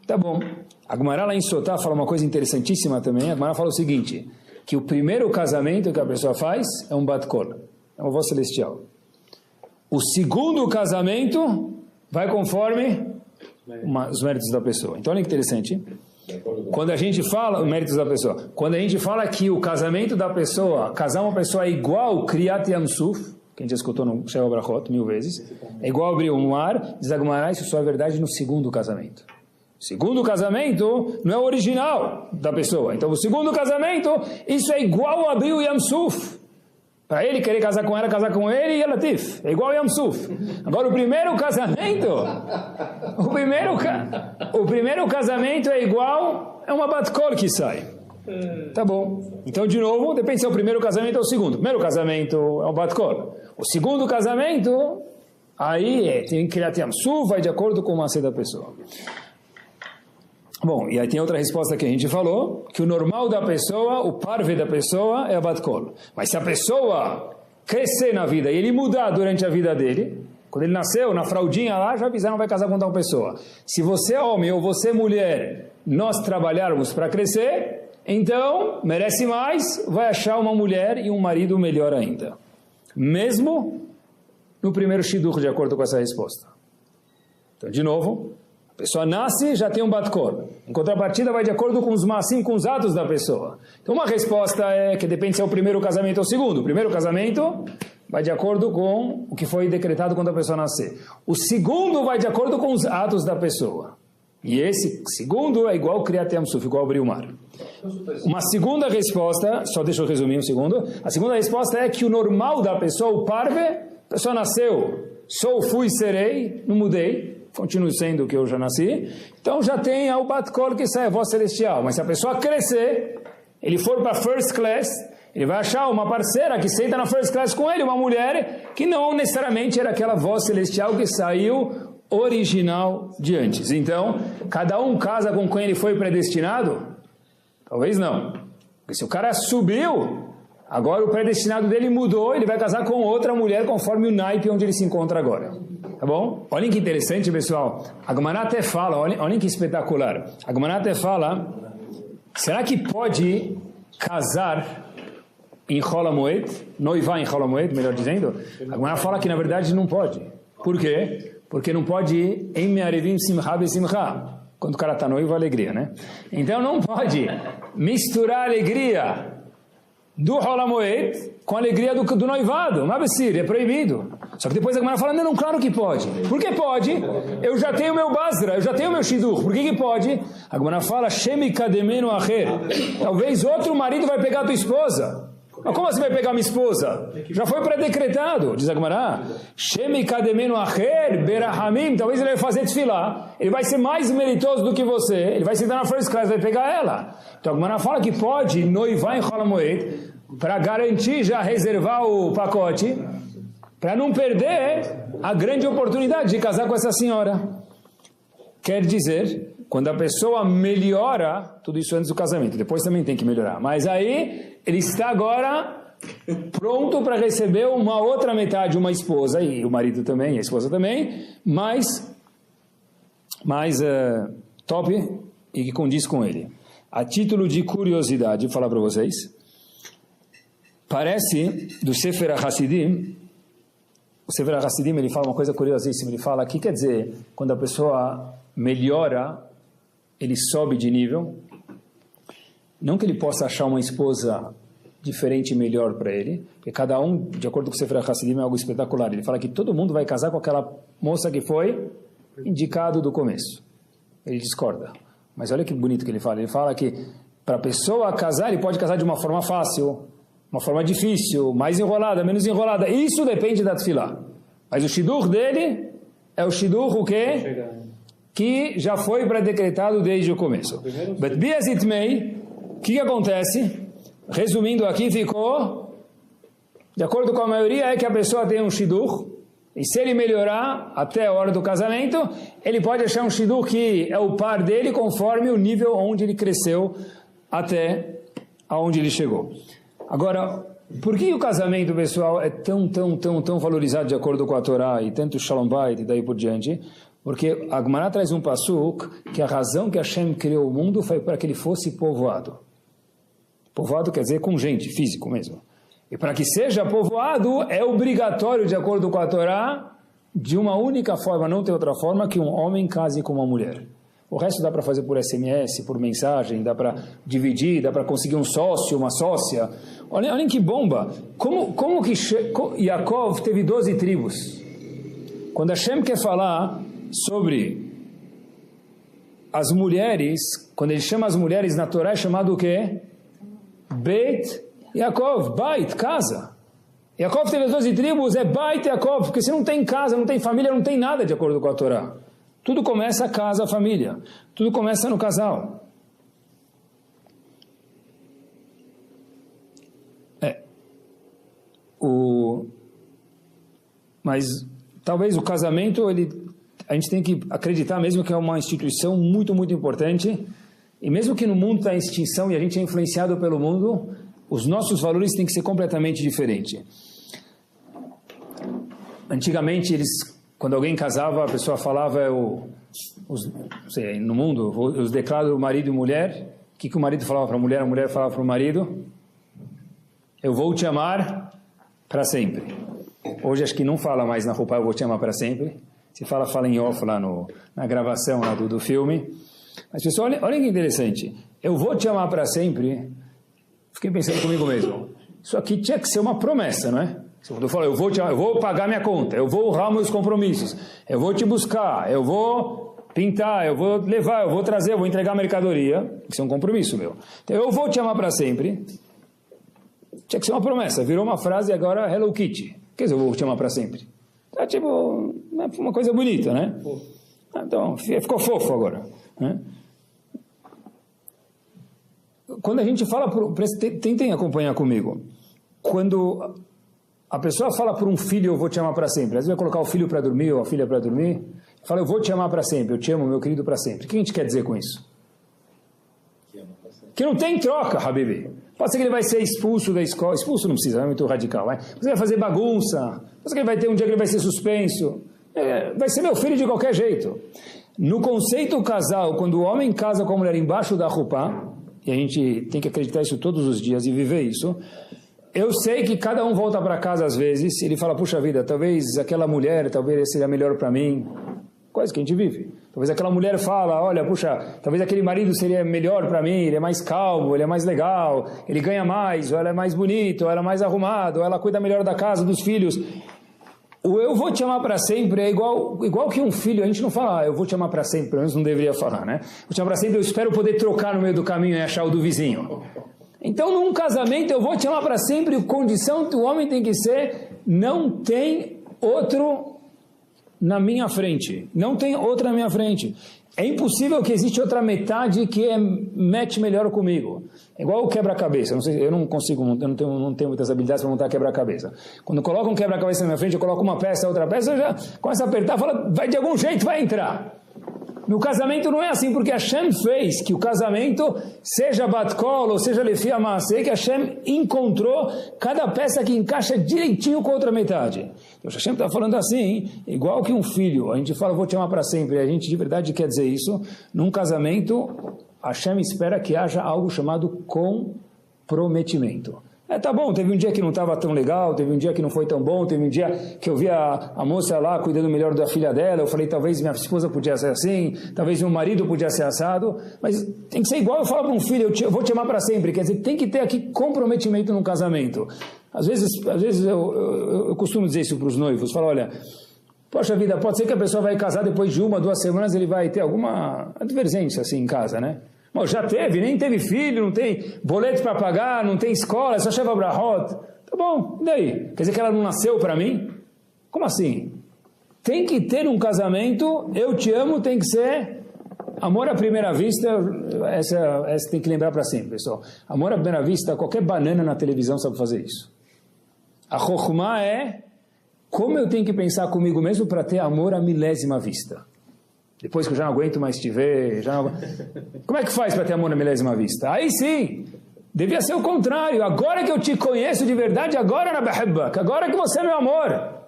Speaker 1: tá bom. A Gemara lá em Sotá fala uma coisa interessantíssima também. A Gemara fala o seguinte, que o primeiro casamento que a pessoa faz é um bat kol, é uma voz celestial. O segundo casamento vai conforme os méritos da pessoa. Então olha que interessante. Quando a gente fala, os méritos da pessoa, quando a gente fala que o casamento da pessoa, casar uma pessoa é igual Kriyat Yam Suf, que a gente já escutou no Sheva Brachot 1000 vezes, é igual abrir um mar, diz a Gemara, isso só é verdade no segundo casamento. O segundo casamento não é o original da pessoa. Então o segundo casamento, isso é igual abrir o Yam Suf. Para ele querer casar com ela, casar com ele, e é latif. É igual Yam Suf. Agora, o primeiro casamento, o primeiro casamento é igual, é uma bat kol que sai. Tá bom. Então, de novo, depende se é o primeiro casamento ou o segundo. O primeiro casamento é um bat kol. O segundo casamento, aí tem que criar Yam Suf, vai de acordo com o macê da pessoa. Bom, e aí tem outra resposta que a gente falou, que o normal da pessoa, o parve da pessoa é a bat kol. Mas se a pessoa crescer na vida e ele mudar durante a vida dele, quando ele nasceu, na fraldinha lá, já avisaram vai casar com tal pessoa. Se você é homem ou você é mulher, nós trabalharmos para crescer, então merece mais, vai achar uma mulher e um marido melhor ainda. Mesmo no primeiro shidduch, de acordo com essa resposta. Então, de novo, a pessoa nasce já tem um bat-kol. Em contrapartida, vai de acordo com os massim, com os atos da pessoa. Então, uma resposta é que depende se é o primeiro casamento ou o segundo. O primeiro casamento vai de acordo com o que foi decretado quando a pessoa nascer. O segundo vai de acordo com os atos da pessoa. E esse segundo é igual Kriyat Yam Suf, igual abrir o mar. Uma segunda resposta, só deixa eu resumir um segundo. A segunda resposta é que o normal da pessoa, o parve, a pessoa nasceu, sou, fui, serei, não mudei, continuo sendo o que eu já nasci. Então já tem o bat-kol que sai a voz celestial. Mas se a pessoa crescer, ele for para first class, ele vai achar uma parceira que senta na first class com ele, uma mulher que não necessariamente era aquela voz celestial que saiu original de antes. Então, cada um casa com quem ele foi predestinado? Talvez não. Porque se o cara subiu, agora o predestinado dele mudou, ele vai casar com outra mulher conforme o naipe onde ele se encontra agora. Tá bom? Olhem que interessante, pessoal. A Gemara até fala, olhem que espetacular. A Gemara até fala, será que pode casar em Chol HaMoed, noivar em Chol HaMoed, melhor dizendo? A Gemara fala que na verdade não pode. Por quê? Porque não pode ir em Me'arevim Simcha Besimcha. Quando o cara está noivo, alegria, né? Então não pode misturar a alegria do Chol HaMoed com a alegria do noivado. Mabessir, é proibido. Só que depois a Gemara fala, não, claro que pode. Por que pode? Eu já tenho meu Basra, eu já tenho meu Shidduch. Por que pode? A Gemara fala, Shemi Kademenu Acher. Talvez outro marido vai pegar a tua esposa. Mas como você vai pegar minha esposa? Já foi pré-decretado, diz a Gemara. Shemi kademenu acher berahamim. Talvez ele vai fazer desfilar. Ele vai ser mais meritoso do que você. Ele vai sentar na first class, vai pegar ela. Então a Gemara fala que pode noivar em Chol HaMoed para garantir, já reservar o pacote, para não perder a grande oportunidade de casar com essa senhora. Quer dizer, quando a pessoa melhora, tudo isso antes do casamento, depois também tem que melhorar. Mas aí ele está agora pronto para receber uma outra metade, uma esposa, e o marido também, a esposa também, mais top e que condiz com ele. A título de curiosidade, vou falar para vocês, parece do Sefer HaChassidim, o Sefer HaChassidim ele fala uma coisa curiosíssima, ele fala, o que quer dizer, quando a pessoa melhora, ele sobe de nível, não que ele possa achar uma esposa diferente e melhor para ele, porque cada um, de acordo com o Sefer HaChassidim, é algo espetacular. Ele fala que todo mundo vai casar com aquela moça que foi indicado do começo. Ele discorda. Mas olha que bonito que ele fala. Ele fala que para a pessoa casar, ele pode casar de uma forma fácil, uma forma difícil, mais enrolada, menos enrolada. Isso depende da tefilá. Mas o shidduch dele é o shidduch o quê? Que já foi pré-decretado desde o começo. But be as it may, o que acontece? Resumindo aqui, ficou, de acordo com a maioria, é que a pessoa tem um shidduch, e se ele melhorar até a hora do casamento, ele pode achar um shidduch que é o par dele, conforme o nível onde ele cresceu até aonde ele chegou. Agora, por que o casamento, pessoal, é tão valorizado de acordo com a Torá, e tanto Shalom Bayit e daí por diante? Porque a Gemara traz um pasuk que a razão que Hashem criou o mundo foi para que ele fosse povoado. Povoado quer dizer com gente, físico mesmo. E para que seja povoado, é obrigatório, de acordo com a Torá, de uma única forma, não tem outra forma, que um homem case com uma mulher. O resto dá para fazer por SMS, por mensagem, dá para dividir, dá para conseguir um sócio, uma sócia. Olhem que bomba! Como que Yaakov teve 12 tribos? Quando Hashem quer falar sobre as mulheres, quando ele chama as mulheres na Torá, é chamado o quê? Beit Yaakov, Beit, casa. Yaakov teve as 12 tribos, é Beit Yaakov, porque se não tem casa, não tem família, não tem nada de acordo com a Torá. Tudo começa a casa, a família. Tudo começa no casal. Mas talvez o casamento, a gente tem que acreditar mesmo que é uma instituição muito, muito importante. E mesmo que no mundo está em extinção e a gente é influenciado pelo mundo, os nossos valores têm que ser completamente diferentes. Antigamente, quando alguém casava, a pessoa falava, no mundo, os declaros marido e mulher. O que o marido falava para a mulher falava para o marido? Eu vou te amar para sempre. Hoje acho que não fala mais na roupa, eu vou te amar para sempre. Se fala em off lá na gravação lá do filme. Mas pessoal, olha que interessante. Eu vou te amar para sempre. Fiquei pensando comigo mesmo. Isso aqui tinha que ser uma promessa, não é? Quando eu falo, eu vou pagar minha conta, eu vou honrar meus compromissos, eu vou te buscar, eu vou pintar, eu vou levar, eu vou trazer, eu vou entregar a mercadoria. Isso é um compromisso meu. Então, eu vou te amar para sempre. Tinha que ser uma promessa. Virou uma frase agora Hello Kitty. Quer dizer, eu vou te amar para sempre. Tá tipo, uma coisa bonita, né? Então, ficou fofo agora. Né? Quando a gente fala, tentem acompanhar comigo. Quando a pessoa fala para um filho, eu vou te amar para sempre. Às vezes vai colocar o filho para dormir ou a filha para dormir. Fala, eu vou te amar para sempre. Eu te amo, meu querido, para sempre. O que a gente quer dizer com isso? Que não tem troca, Habibi. Pode ser que ele vai ser expulso da escola. Expulso não precisa, é muito radical. Você vai fazer bagunça. Pode ser que ele vai ter um dia que ele vai ser suspenso. Vai ser meu filho de qualquer jeito. No conceito casal, quando o homem casa com a mulher embaixo da roupa, e a gente tem que acreditar isso todos os dias e viver isso, eu sei que cada um volta para casa às vezes, e ele fala, puxa vida, talvez aquela mulher, talvez seja melhor para mim. Coisa que a gente vive. Talvez aquela mulher fala, olha, puxa, talvez aquele marido seria melhor para mim, ele é mais calmo, ele é mais legal, ele ganha mais, ou ela é mais bonito, ou ela é mais arrumado, ou ela cuida melhor da casa, dos filhos. O eu vou te amar para sempre é igual que um filho. A gente não fala, eu vou te amar para sempre, pelo menos não deveria falar, né? Vou te amar para sempre, eu espero poder trocar no meio do caminho e achar o do vizinho. Então, num casamento, eu vou te amar para sempre, a condição que o homem tem que ser, não tem outro na minha frente. Não tem outra na minha frente. É impossível que existe outra metade que mete melhor comigo. É igual o quebra-cabeça. Eu não consigo, eu não tenho muitas habilidades para montar quebra-cabeça. Quando eu coloco um quebra-cabeça na minha frente, eu coloco uma peça, outra peça, eu já começo a apertar, fala, vai de algum jeito, vai entrar. No casamento não é assim, porque Hashem fez que o casamento seja bat-kol, ou seja lefi amasei, que Hashem encontrou cada peça que encaixa direitinho com a outra metade. Então Hashem está falando assim, igual que um filho, a gente fala, vou te amar para sempre, e a gente de verdade quer dizer isso. Num casamento, Hashem espera que haja algo chamado comprometimento. Tá bom, teve um dia que não estava tão legal, teve um dia que não foi tão bom, teve um dia que eu vi a moça lá cuidando melhor da filha dela, eu falei, talvez minha esposa podia ser assim, talvez meu marido podia ser assado, mas tem que ser igual eu falo para um filho, eu vou te amar para sempre, quer dizer, tem que ter aqui comprometimento num casamento. Às vezes eu costumo dizer isso para os noivos, falo, olha, poxa vida, pode ser que a pessoa vai casar depois de 1, 2 semanas, ele vai ter alguma divergência assim em casa, né? Bom, já teve, nem teve filho, não tem boleto para pagar, não tem escola, só cheva brahot. Tá bom, e daí? Quer dizer que ela não nasceu para mim? Como assim? Tem que ter um casamento, eu te amo, tem que ser amor à primeira vista, essa tem que lembrar para sempre, pessoal. Amor à primeira vista, qualquer banana na televisão sabe fazer isso. A chokhmah é como eu tenho que pensar comigo mesmo para ter amor à milésima vista. Depois que eu já não aguento mais te ver, como é que faz para ter amor na milésima vista? Aí sim, devia ser o contrário. Agora que eu te conheço de verdade, agora na Behebbak, agora que você é meu amor.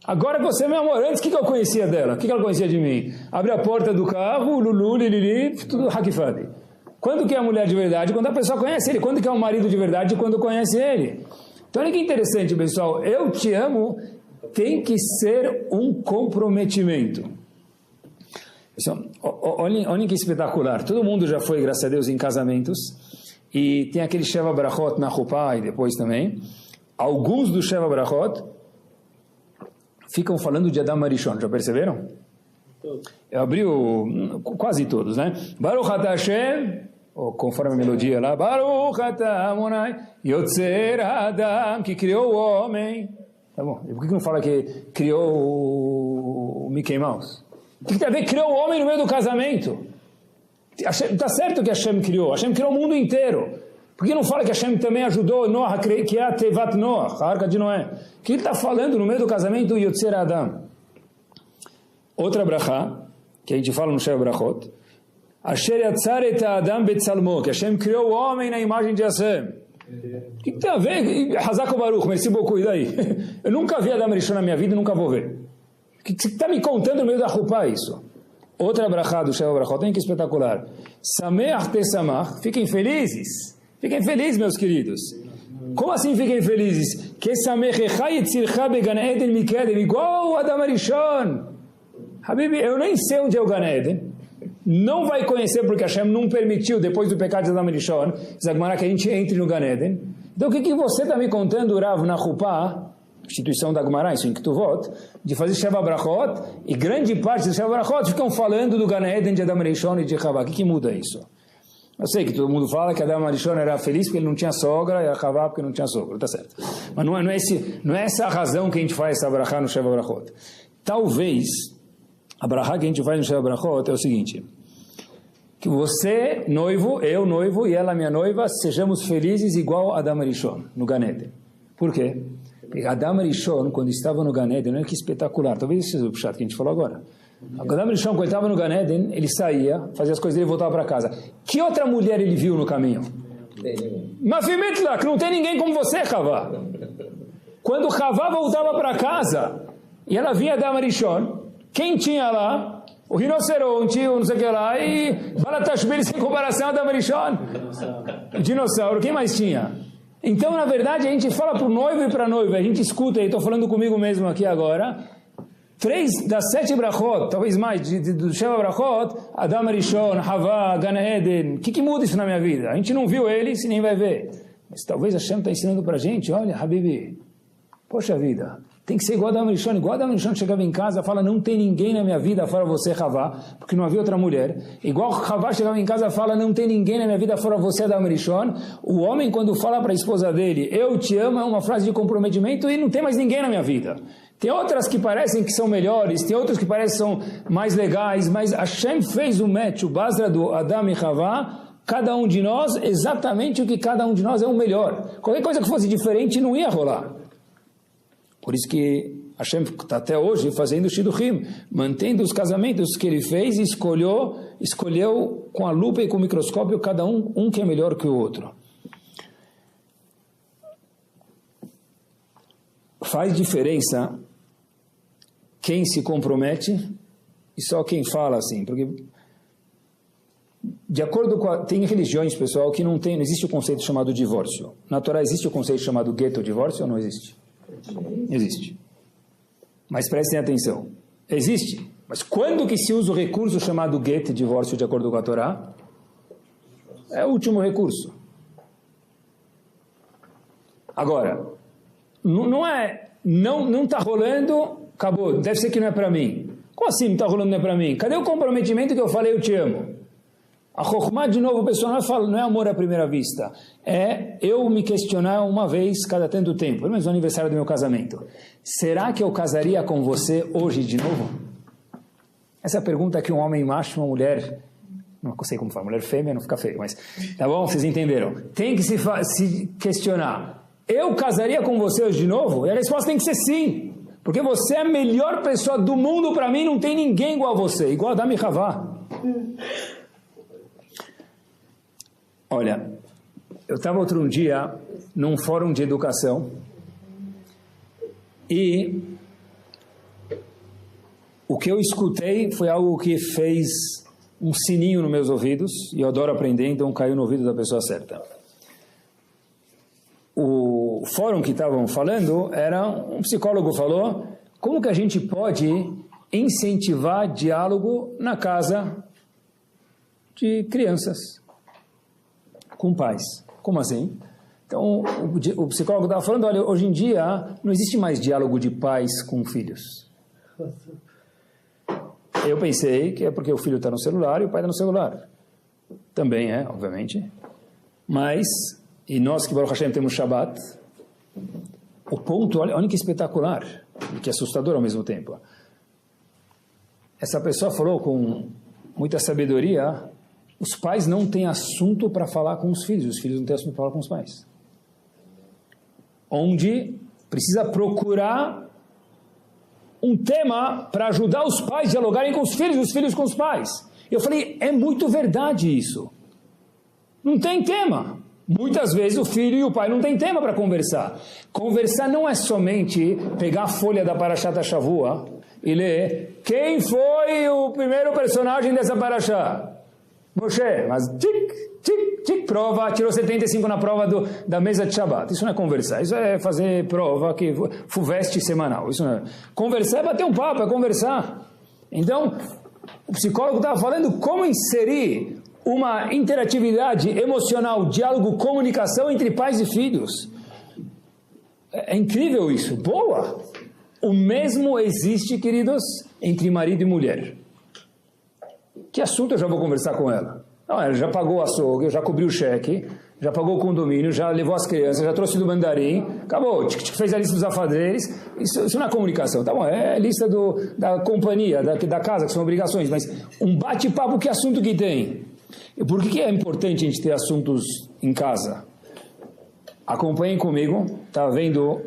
Speaker 1: Agora que você é meu amor. Antes, o que eu conhecia dela? O que ela conhecia de mim? Abre a porta do carro, Lulu, Lilili, tudo hakifadi. Quando que é a mulher de verdade? Quando a pessoa conhece ele. Quando que é o marido de verdade? Quando conhece ele. Então olha que interessante, pessoal. Eu te amo tem que ser um comprometimento. Olhem que espetacular. Todo mundo já foi, graças a Deus, em casamentos. E tem aquele Sheva Brachot na Chupá e depois também. Alguns do Sheva Brachot ficam falando de Adam Arishon. Já perceberam? Eu abri quase todos, né? Baruch Ata Hashem, conforme a melodia lá. Baruch Ata Amonai Yotzer Adam, que criou o homem. Tá bom. E por que não fala que criou o Mickey Mouse? O que tem a ver? Criou o homem no meio do casamento. Está certo que Hashem criou o mundo inteiro. Por que não fala que Hashem também ajudou Noah, que é a Tevat Noah, a arca de Noé? O que ele está falando no meio do casamento? Yotzer Adam. Outra brachá, que a gente fala no Sheva Brachot, Asher Yatzar et Adam betzalmo, que Hashem criou o homem na imagem de Hashem. O que tem a ver? Hazak Baruch, merci beaucoup, e daí? Eu nunca vi Adam Rishon na minha vida e nunca vou ver. O que você está me contando no meio da Chupá isso? Outra brachá do Sheva Brachot, tem que espetacular. Sameach tesamach, fiquem felizes. Fiquem felizes, meus queridos. Como assim fiquem felizes? Que samech echai etzircha began eden mikedem, igual Adam Arishon. Habibi, eu nem sei onde é o Gan Eden. Não vai conhecer porque Hashem não permitiu, depois do pecado de Adam e Rishon, Zagmará, que a gente entre no Gan Eden. Então o que você está me contando, Rav, na Chupá, instituição da Gemara, isso em Ketuvot, de fazer Sheva Brachot, e grande parte dos Sheva Brachot ficam falando do Gan Eden de Adam e Rishon e de Havá. O que muda isso? Eu sei que todo mundo fala que Adam e Rishon era feliz porque ele não tinha sogra e Havá porque não tinha sogra, tá certo. Mas não é essa a razão que a gente faz essa Brachá no Sheva Brachot. Talvez a Brachá que a gente faz no Sheva Brachot é o seguinte: que você, noivo, eu, noivo, e ela, minha noiva, sejamos felizes igual a Adam e Rishon, no Gan Eden. Por quê? Porque Adam e Rishon, quando estava no Gan Eden, olha que espetacular, talvez esse seja o pshat que a gente falou agora. Adam e Rishon, quando ele estava no Gan Eden, ele saía, fazia as coisas dele e voltava para casa. Que outra mulher ele viu no caminho? Mafimitla, que não tem ninguém como você, Havá. Quando Havá voltava para casa, e ela vinha Adam e Rishon, quem tinha lá? O rinoceronte, o não sei o que lá, e Balatashvili sem comparação a Adam e Rishon. O dinossauro, quem mais tinha? Então, na verdade, a gente fala para o noivo e para a noiva, a gente escuta, e estou falando comigo mesmo aqui agora, 3 das 7 brachot, talvez mais, do Sheva Brachot, Adam e Rishon, Havá, Gan Eden, o que muda isso na minha vida? A gente não viu eles e nem vai ver. Mas talvez Hashem está ensinando para a gente, olha, Habibi, poxa vida, tem que ser igual a Adam e Rishon. Igual a Adam e Rishon chegava em casa, fala, não tem ninguém na minha vida fora você, Havá, porque não havia outra mulher. Igual Havá chegava em casa, fala, não tem ninguém na minha vida fora você, Adam e Rishon. O homem, quando fala para a esposa dele, eu te amo, é uma frase de comprometimento e não tem mais ninguém na minha vida. Tem outras que parecem que são melhores, tem outras que parecem que são mais legais, mas Hashem fez o match, o Basra do Adam e Havá, cada um de nós, exatamente o que cada um de nós é o melhor. Qualquer coisa que fosse diferente não ia rolar. Por isso que Hashem está até hoje fazendo Shidduchim, mantendo os casamentos que ele fez e escolheu com a lupa e com o microscópio cada um que é melhor que o outro. Faz diferença quem se compromete e só quem fala assim, porque de acordo com tem religiões, pessoal, que não existe o conceito chamado divórcio. Na Torá existe o conceito chamado gueto ou divórcio ou não existe? Existe. Mas prestem atenção. Existe. Mas quando que se usa o recurso chamado get, divórcio, de acordo com a Torá? É o último recurso. Agora, não está rolando, acabou, deve ser que não é para mim. Como assim não está rolando, não é para mim? Cadê o comprometimento que eu falei, eu te amo? A Chokhmah, de novo, pessoal, não é amor à primeira vista. É eu me questionar uma vez cada tanto tempo, pelo menos no aniversário do meu casamento. Será que eu casaria com você hoje de novo? Essa é a pergunta que um homem macho, uma mulher, não sei como falar, mulher fêmea não fica feio, mas tá bom, vocês entenderam. Tem que se questionar. Eu casaria com você hoje de novo? E a resposta tem que ser sim. Porque você é a melhor pessoa do mundo para mim, não tem ninguém igual a você, igual a Adam e Havá. Olha, eu estava outro dia num fórum de educação e o que eu escutei foi algo que fez um sininho nos meus ouvidos, e eu adoro aprender, então caiu no ouvido da pessoa certa. O fórum que estavam falando era, um psicólogo falou, como que a gente pode incentivar diálogo na casa de crianças com pais. Como assim? Então, o psicólogo estava falando, olha, hoje em dia não existe mais diálogo de pais com filhos. Eu pensei que é porque o filho está no celular e o pai está no celular. Também é, obviamente. Mas, e nós que, Baruch Hashem, temos Shabbat, o ponto, olha que espetacular, e que assustador ao mesmo tempo. Essa pessoa falou com muita sabedoria, os pais não têm assunto para falar com os filhos não têm assunto para falar com os pais. Onde precisa procurar um tema para ajudar os pais a dialogarem com os filhos com os pais. Eu falei, é muito verdade isso. Não tem tema. Muitas vezes o filho e o pai não têm tema para conversar. Conversar não é somente pegar a folha da Parashat HaShavua e ler quem foi o primeiro personagem dessa Parashá. Moshe, mas prova, tirou 75 na prova da mesa de Shabbat. Isso não é conversar, isso é fazer prova, que FUVEST semanal. Isso não é. Conversar é bater um papo, é conversar. Então, o psicólogo estava falando como inserir uma interatividade emocional, diálogo, comunicação entre pais e filhos. É incrível isso. Boa! O mesmo existe, queridos, entre marido e mulher. Que assunto eu já vou conversar com ela? Não, ela já pagou o açougue, já cobriu o cheque, já pagou o condomínio, já levou as crianças, já trouxe do mandarim, acabou, fez a lista dos afazeres. Isso não é comunicação, tá bom? É a lista da companhia, da casa, que são obrigações, mas um bate-papo, que assunto que tem? E por que é importante a gente ter assuntos em casa? Acompanhem comigo, está vendo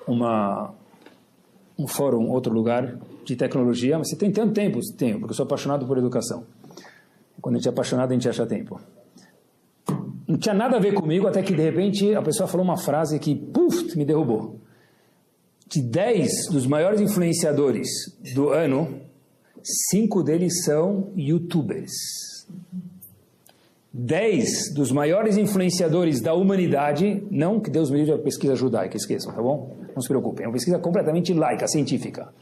Speaker 1: um fórum, outro lugar de tecnologia, mas você tem tanto tempo? Tenho, porque eu sou apaixonado por educação. Quando a gente é apaixonado, a gente acha tempo. Não tinha nada a ver comigo, até que de repente a pessoa falou uma frase que, puf, me derrubou. De 10 dos maiores influenciadores do ano, 5 deles são youtubers. 10 dos maiores influenciadores da humanidade, não que Deus me livre a pesquisa judaica, esqueçam, tá bom? Não se preocupem, é uma pesquisa completamente laica, científica.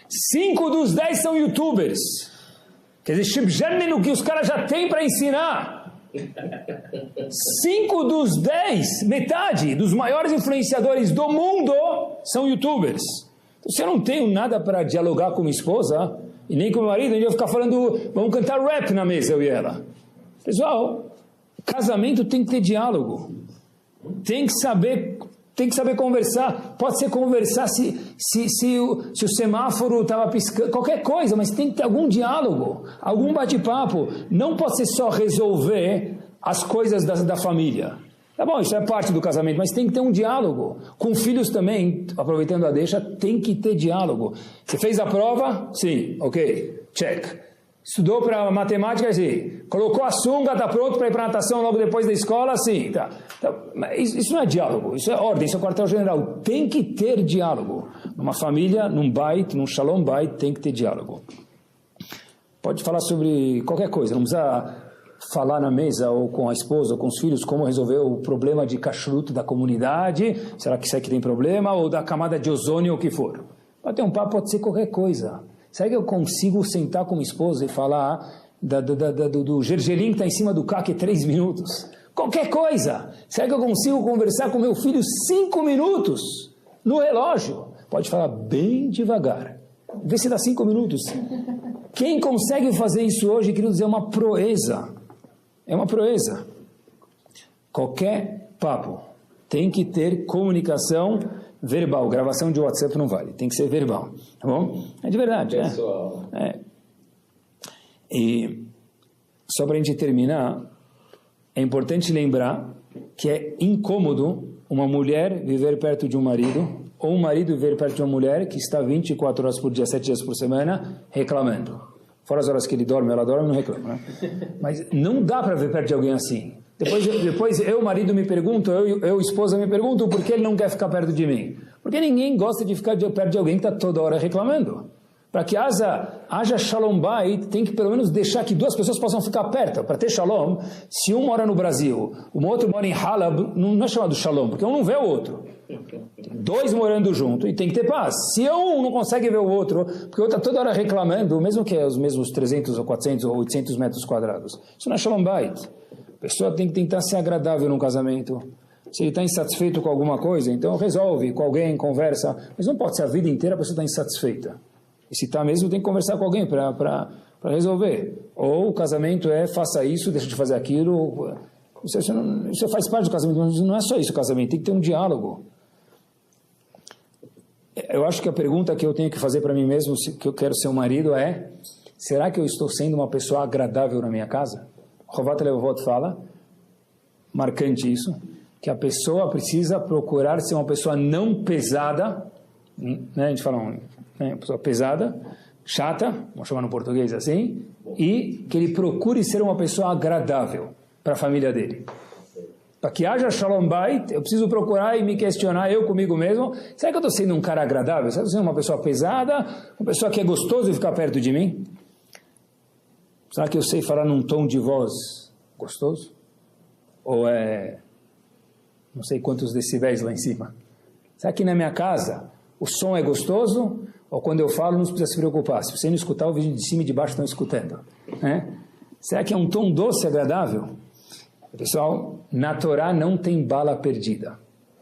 Speaker 1: 5 dos 10 são youtubers. Quer dizer, chibjane no que os caras já têm para ensinar. 5 dos 10, metade dos maiores influenciadores do mundo são youtubers. Então, se eu não tenho nada para dialogar com minha esposa, e nem com meu marido, a gente vai ficar falando, vamos cantar rap na mesa, eu e ela. Pessoal, casamento tem que ter diálogo. Tem que saber conversar. Pode ser conversar se o semáforo estava piscando, qualquer coisa, mas tem que ter algum diálogo, algum bate-papo. Não pode ser só resolver as coisas da família. Tá bom, isso é parte do casamento, mas tem que ter um diálogo. Com filhos também, aproveitando a deixa, tem que ter diálogo. Você fez a prova? Sim, ok, check. Estudou para matemática? Sim. Colocou a sunga, está pronto para ir para a natação logo depois da escola? Sim. Tá. Isso não é diálogo, isso é ordem, isso é quartel-general. Tem que ter diálogo. Numa família, num bait, num shalom bait, tem que ter diálogo. Pode falar sobre qualquer coisa, não precisa falar na mesa ou com a esposa ou com os filhos como resolver o problema de kashrut da comunidade, será que isso aqui tem problema, ou da camada de ozônio, ou o que for. Pode ter um papo, pode ser qualquer coisa. Será que eu consigo sentar com minha esposa e falar do gergelim que está em cima do caque 3 minutos? Qualquer coisa. Será que eu consigo conversar com meu filho 5 minutos no relógio? Pode falar bem devagar. Vê se dá 5 minutos. Quem consegue fazer isso hoje, querido dizer, é uma proeza. É uma proeza. Qualquer papo tem que ter comunicação verbal. Gravação de WhatsApp não vale, tem que ser verbal, tá bom? É de verdade, E só para a gente terminar, é importante lembrar que é incômodo uma mulher viver perto de um marido, ou um marido viver perto de uma mulher que está 24 horas por dia, 7 dias por semana, reclamando. Fora as horas que ele dorme, ela dorme, não reclama, né? Mas não dá para viver perto de alguém assim. Depois eu, marido, me pergunto, eu, esposa, me pergunto por que ele não quer ficar perto de mim. Porque ninguém gosta de ficar perto de alguém que está toda hora reclamando. Para que haja shalom bait, tem que pelo menos deixar que 2 pessoas possam ficar perto. Para ter shalom, se um mora no Brasil, um outro mora em Halab, não é chamado shalom, porque um não vê o outro. 2 morando junto e tem que ter paz. Se um não consegue ver o outro, porque o outro está toda hora reclamando, mesmo que é os mesmos 300 ou 400 ou 800 metros quadrados, isso não é shalom bait. A pessoa tem que tentar ser agradável no casamento. Se ele está insatisfeito com alguma coisa, então resolve com alguém, conversa. Mas não pode ser a vida inteira a pessoa está insatisfeita. E se está mesmo, tem que conversar com alguém para resolver. Ou o casamento faça isso, deixa de fazer aquilo. Isso faz parte do casamento, mas não é só isso o casamento, tem que ter um diálogo. Eu acho que a pergunta que eu tenho que fazer para mim mesmo, que eu quero ser um marido, é: será que eu estou sendo uma pessoa agradável na minha casa? Chovat Levavot fala, marcante isso, que a pessoa precisa procurar ser uma pessoa não pesada, né? A gente fala uma pessoa pesada, chata, vamos chamar no português assim, e que ele procure ser uma pessoa agradável para a família dele. Para que haja shalom bait, eu preciso procurar e me questionar, eu comigo mesmo, será que eu estou sendo um cara agradável? Será que eu estou sendo uma pessoa pesada? Uma pessoa que é gostoso de ficar perto de mim? Será que eu sei falar num tom de voz gostoso? Ou não sei quantos decibéis lá em cima? Será que na minha casa o som é gostoso? Ou quando eu falo, não precisa se preocupar. Se você não escutar, o vídeo de cima e de baixo estão escutando. Será que é um tom doce e agradável? Pessoal, na Torá não tem bala perdida.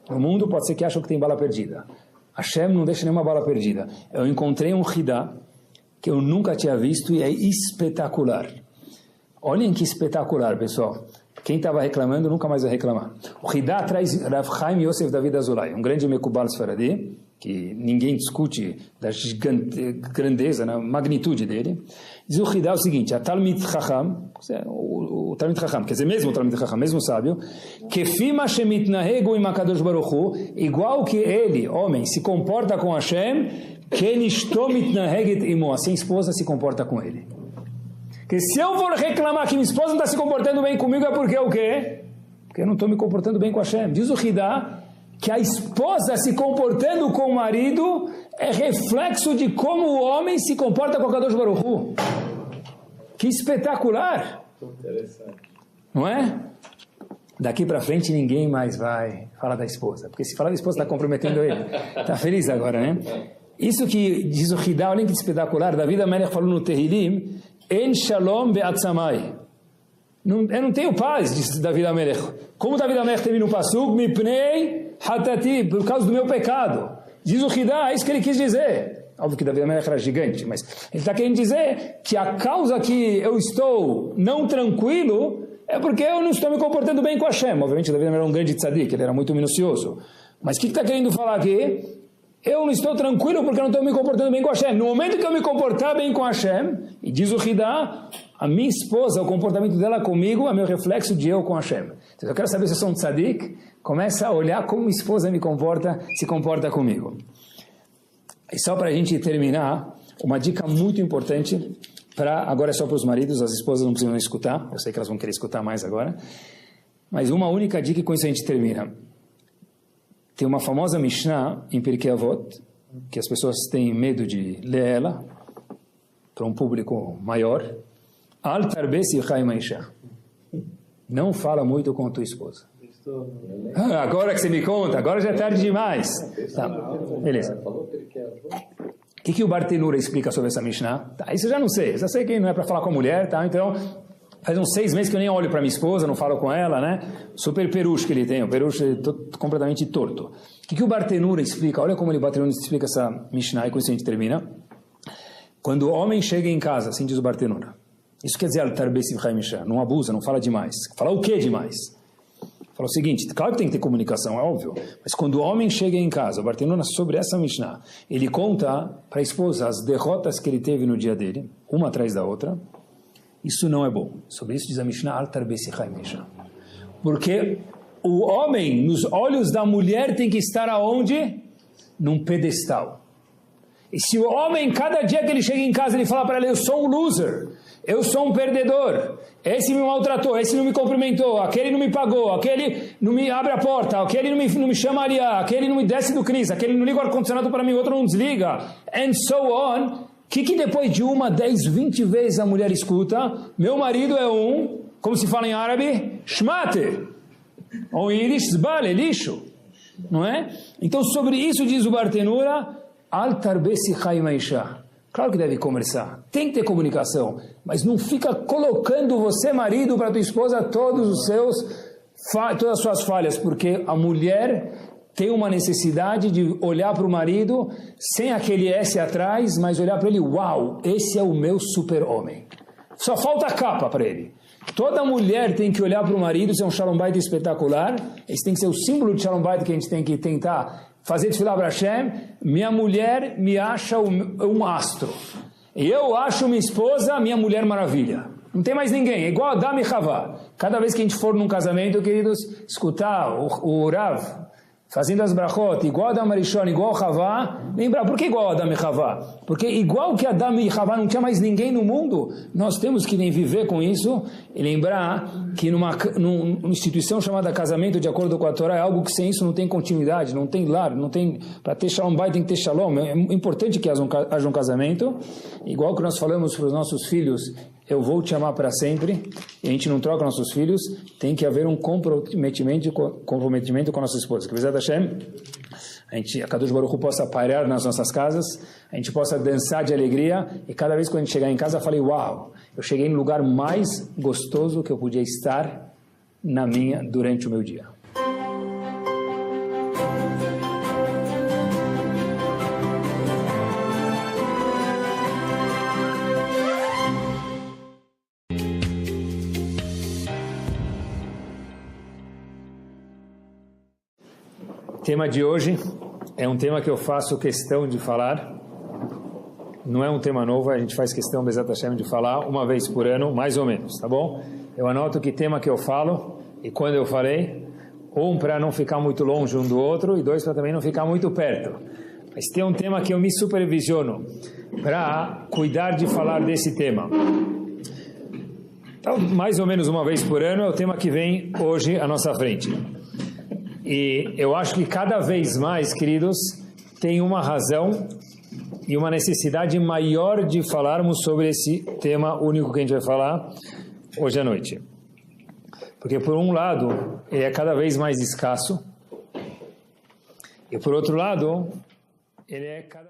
Speaker 1: No mundo pode ser que acham que tem bala perdida. Hashem não deixa nenhuma bala perdida. Eu encontrei um Hidá que eu nunca tinha visto e é espetacular. Olhem que espetacular, pessoal. Quem estava reclamando nunca mais vai reclamar. O Hidá traz Rav Chaim Yosef David Azulay, um grande Mekubal Sfaradi, que ninguém discute da grandeza, na magnitude dele. Diz o Hidá o seguinte: a Talmid Chacham, o Talmid Chacham, quer dizer, mesmo o Talmid Chacham, mesmo sábio, Kefima shemitnahegu im HaKadosh Baruch Hu, igual que ele, homem, se comporta com Hashem, ken ishto mitnaheget imo, assim a esposa se comporta com ele. Que se eu for reclamar que minha esposa não está se comportando bem comigo, é porque o quê? Porque eu não estou me comportando bem com Hashem. Diz o Hidá que a esposa se comportando com o marido é reflexo de como o homem se comporta com o Kadosh Baruch Hu. Que espetacular! Não é? Daqui para frente ninguém mais vai falar da esposa, porque se falar da esposa está comprometendo ele. Está feliz agora, né? Isso que diz o Hidá, olha que espetacular. David HaMelech falou no Tehilim: En shalom be'atzamai. Eu não tenho paz, disse David HaMelech. Como David HaMelech teve no Pasuk, mipnei hatati, por causa do meu pecado. Diz o Hidá, é isso que ele quis dizer. Óbvio que David HaMelech era gigante, mas ele está querendo dizer que a causa que eu estou não tranquilo é porque eu não estou me comportando bem com Hashem. Obviamente David HaMelech era um grande tzadik, ele era muito minucioso. Mas o que está querendo falar aqui? Eu não estou tranquilo porque eu não estou me comportando bem com Hashem. No momento que eu me comportar bem com Hashem, e diz o Hidá, a minha esposa, o comportamento dela comigo é meu reflexo de eu com Hashem. Então, eu quero saber se eu sou um tzadik, começa a olhar como minha esposa se comporta comigo. E só para a gente terminar, uma dica muito importante, agora é só para os maridos, as esposas não precisam escutar, eu sei que elas vão querer escutar mais agora, mas uma única dica e com isso a gente termina. Tem uma famosa Mishnah em Pirkei Avot, que as pessoas têm medo de ler ela, para um público maior. Al tarbesi chaim ha'isha. Não fala muito com a tua esposa. Agora que você me conta, agora já é tarde demais. Tá, beleza. O que o Bartenura explica sobre essa Mishnah? Tá, isso eu já não sei. Eu já sei que não é para falar com a mulher, tá? Então, faz uns 6 meses que eu nem olho para minha esposa, não falo com ela, né? Super peruche que ele tem, o peruche completamente torto. O que o Bartenura explica? Olha como o Bartenura explica essa Mishnah e com isso a gente termina. Quando o homem chega em casa, assim diz o Bartenura, isso quer dizer não abusa, não fala demais. Fala o que demais? Fala o seguinte, claro que tem que ter comunicação, é óbvio, mas quando o homem chega em casa, o Bartenura sobre essa Mishnah, ele conta para a esposa as derrotas que ele teve no dia dele, uma atrás da outra. Isso não é bom. Sobre isso diz a Mishnah, Al tarbesi chaim ha'isha. Porque o homem, nos olhos da mulher, tem que estar aonde? Num pedestal. E se o homem, cada dia que ele chega em casa, ele fala para ela, eu sou um loser, eu sou um perdedor, esse me maltratou, esse não me cumprimentou, aquele não me pagou, aquele não me abre a porta, aquele não me chama aliá, aquele não me desce do Cris, aquele não liga o ar-condicionado para mim, o outro não desliga, and so on. Que depois de 1, 10, 20 vezes a mulher escuta, meu marido é como se fala em árabe, shmate, ou em Yiddish, zbale, lixo, não é? Então sobre isso diz o Bartenura, al tarbesi chaim ha'isha. Claro que deve conversar, tem que ter comunicação, mas não fica colocando você, marido, para tua esposa todas as suas falhas, porque a mulher tem uma necessidade de olhar para o marido sem aquele S atrás, mas olhar para ele, uau, esse é o meu super-homem. Só falta a capa para ele. Toda mulher tem que olhar para o marido, isso é um Shalom Bait espetacular, esse tem que ser o símbolo de Shalom Bait que a gente tem que tentar fazer desfilar para Hashem. Minha mulher me acha um astro. E eu acho minha esposa minha mulher maravilha. Não tem mais ninguém, é igual Adam e Havá. Cada vez que a gente for num casamento, queridos, escutar o Rav fazendo as brachot, igual Adam Arishon, igual Havá, lembrar, por que igual Adam e Havá? Porque igual que Adam e Havá não tinha mais ninguém no mundo, nós temos que viver com isso e lembrar que numa instituição chamada casamento, de acordo com a Torá, é algo que sem isso não tem continuidade, não tem lar, não tem, para ter shalom bait tem que ter shalom, é importante que haja um casamento, igual que nós falamos para os nossos filhos, eu vou te amar para sempre, e a gente não troca nossos filhos, tem que haver um comprometimento com a nossa esposa. Que Hashem a Kadosh Baruch Hu possa pairar nas nossas casas, a gente possa dançar de alegria, e cada vez que a gente chegar em casa, eu falei, uau, eu cheguei no lugar mais gostoso que eu podia estar durante o meu dia. O tema de hoje é um tema que eu faço questão de falar. Não é um tema novo, a gente faz questão, Bezat Hashem, de falar uma vez por ano, mais ou menos, tá bom? Eu anoto que tema que eu falo e quando eu falei, para não ficar muito longe um do outro e dois, para também não ficar muito perto. Mas tem um tema que eu me supervisiono para cuidar de falar desse tema. Então, mais ou menos uma vez por ano é o tema que vem hoje à nossa frente. E eu acho que cada vez mais, queridos, tem uma razão e uma necessidade maior de falarmos sobre esse tema único que a gente vai falar hoje à noite. Porque, por um lado, ele é cada vez mais escasso, e, por outro lado, ele é cada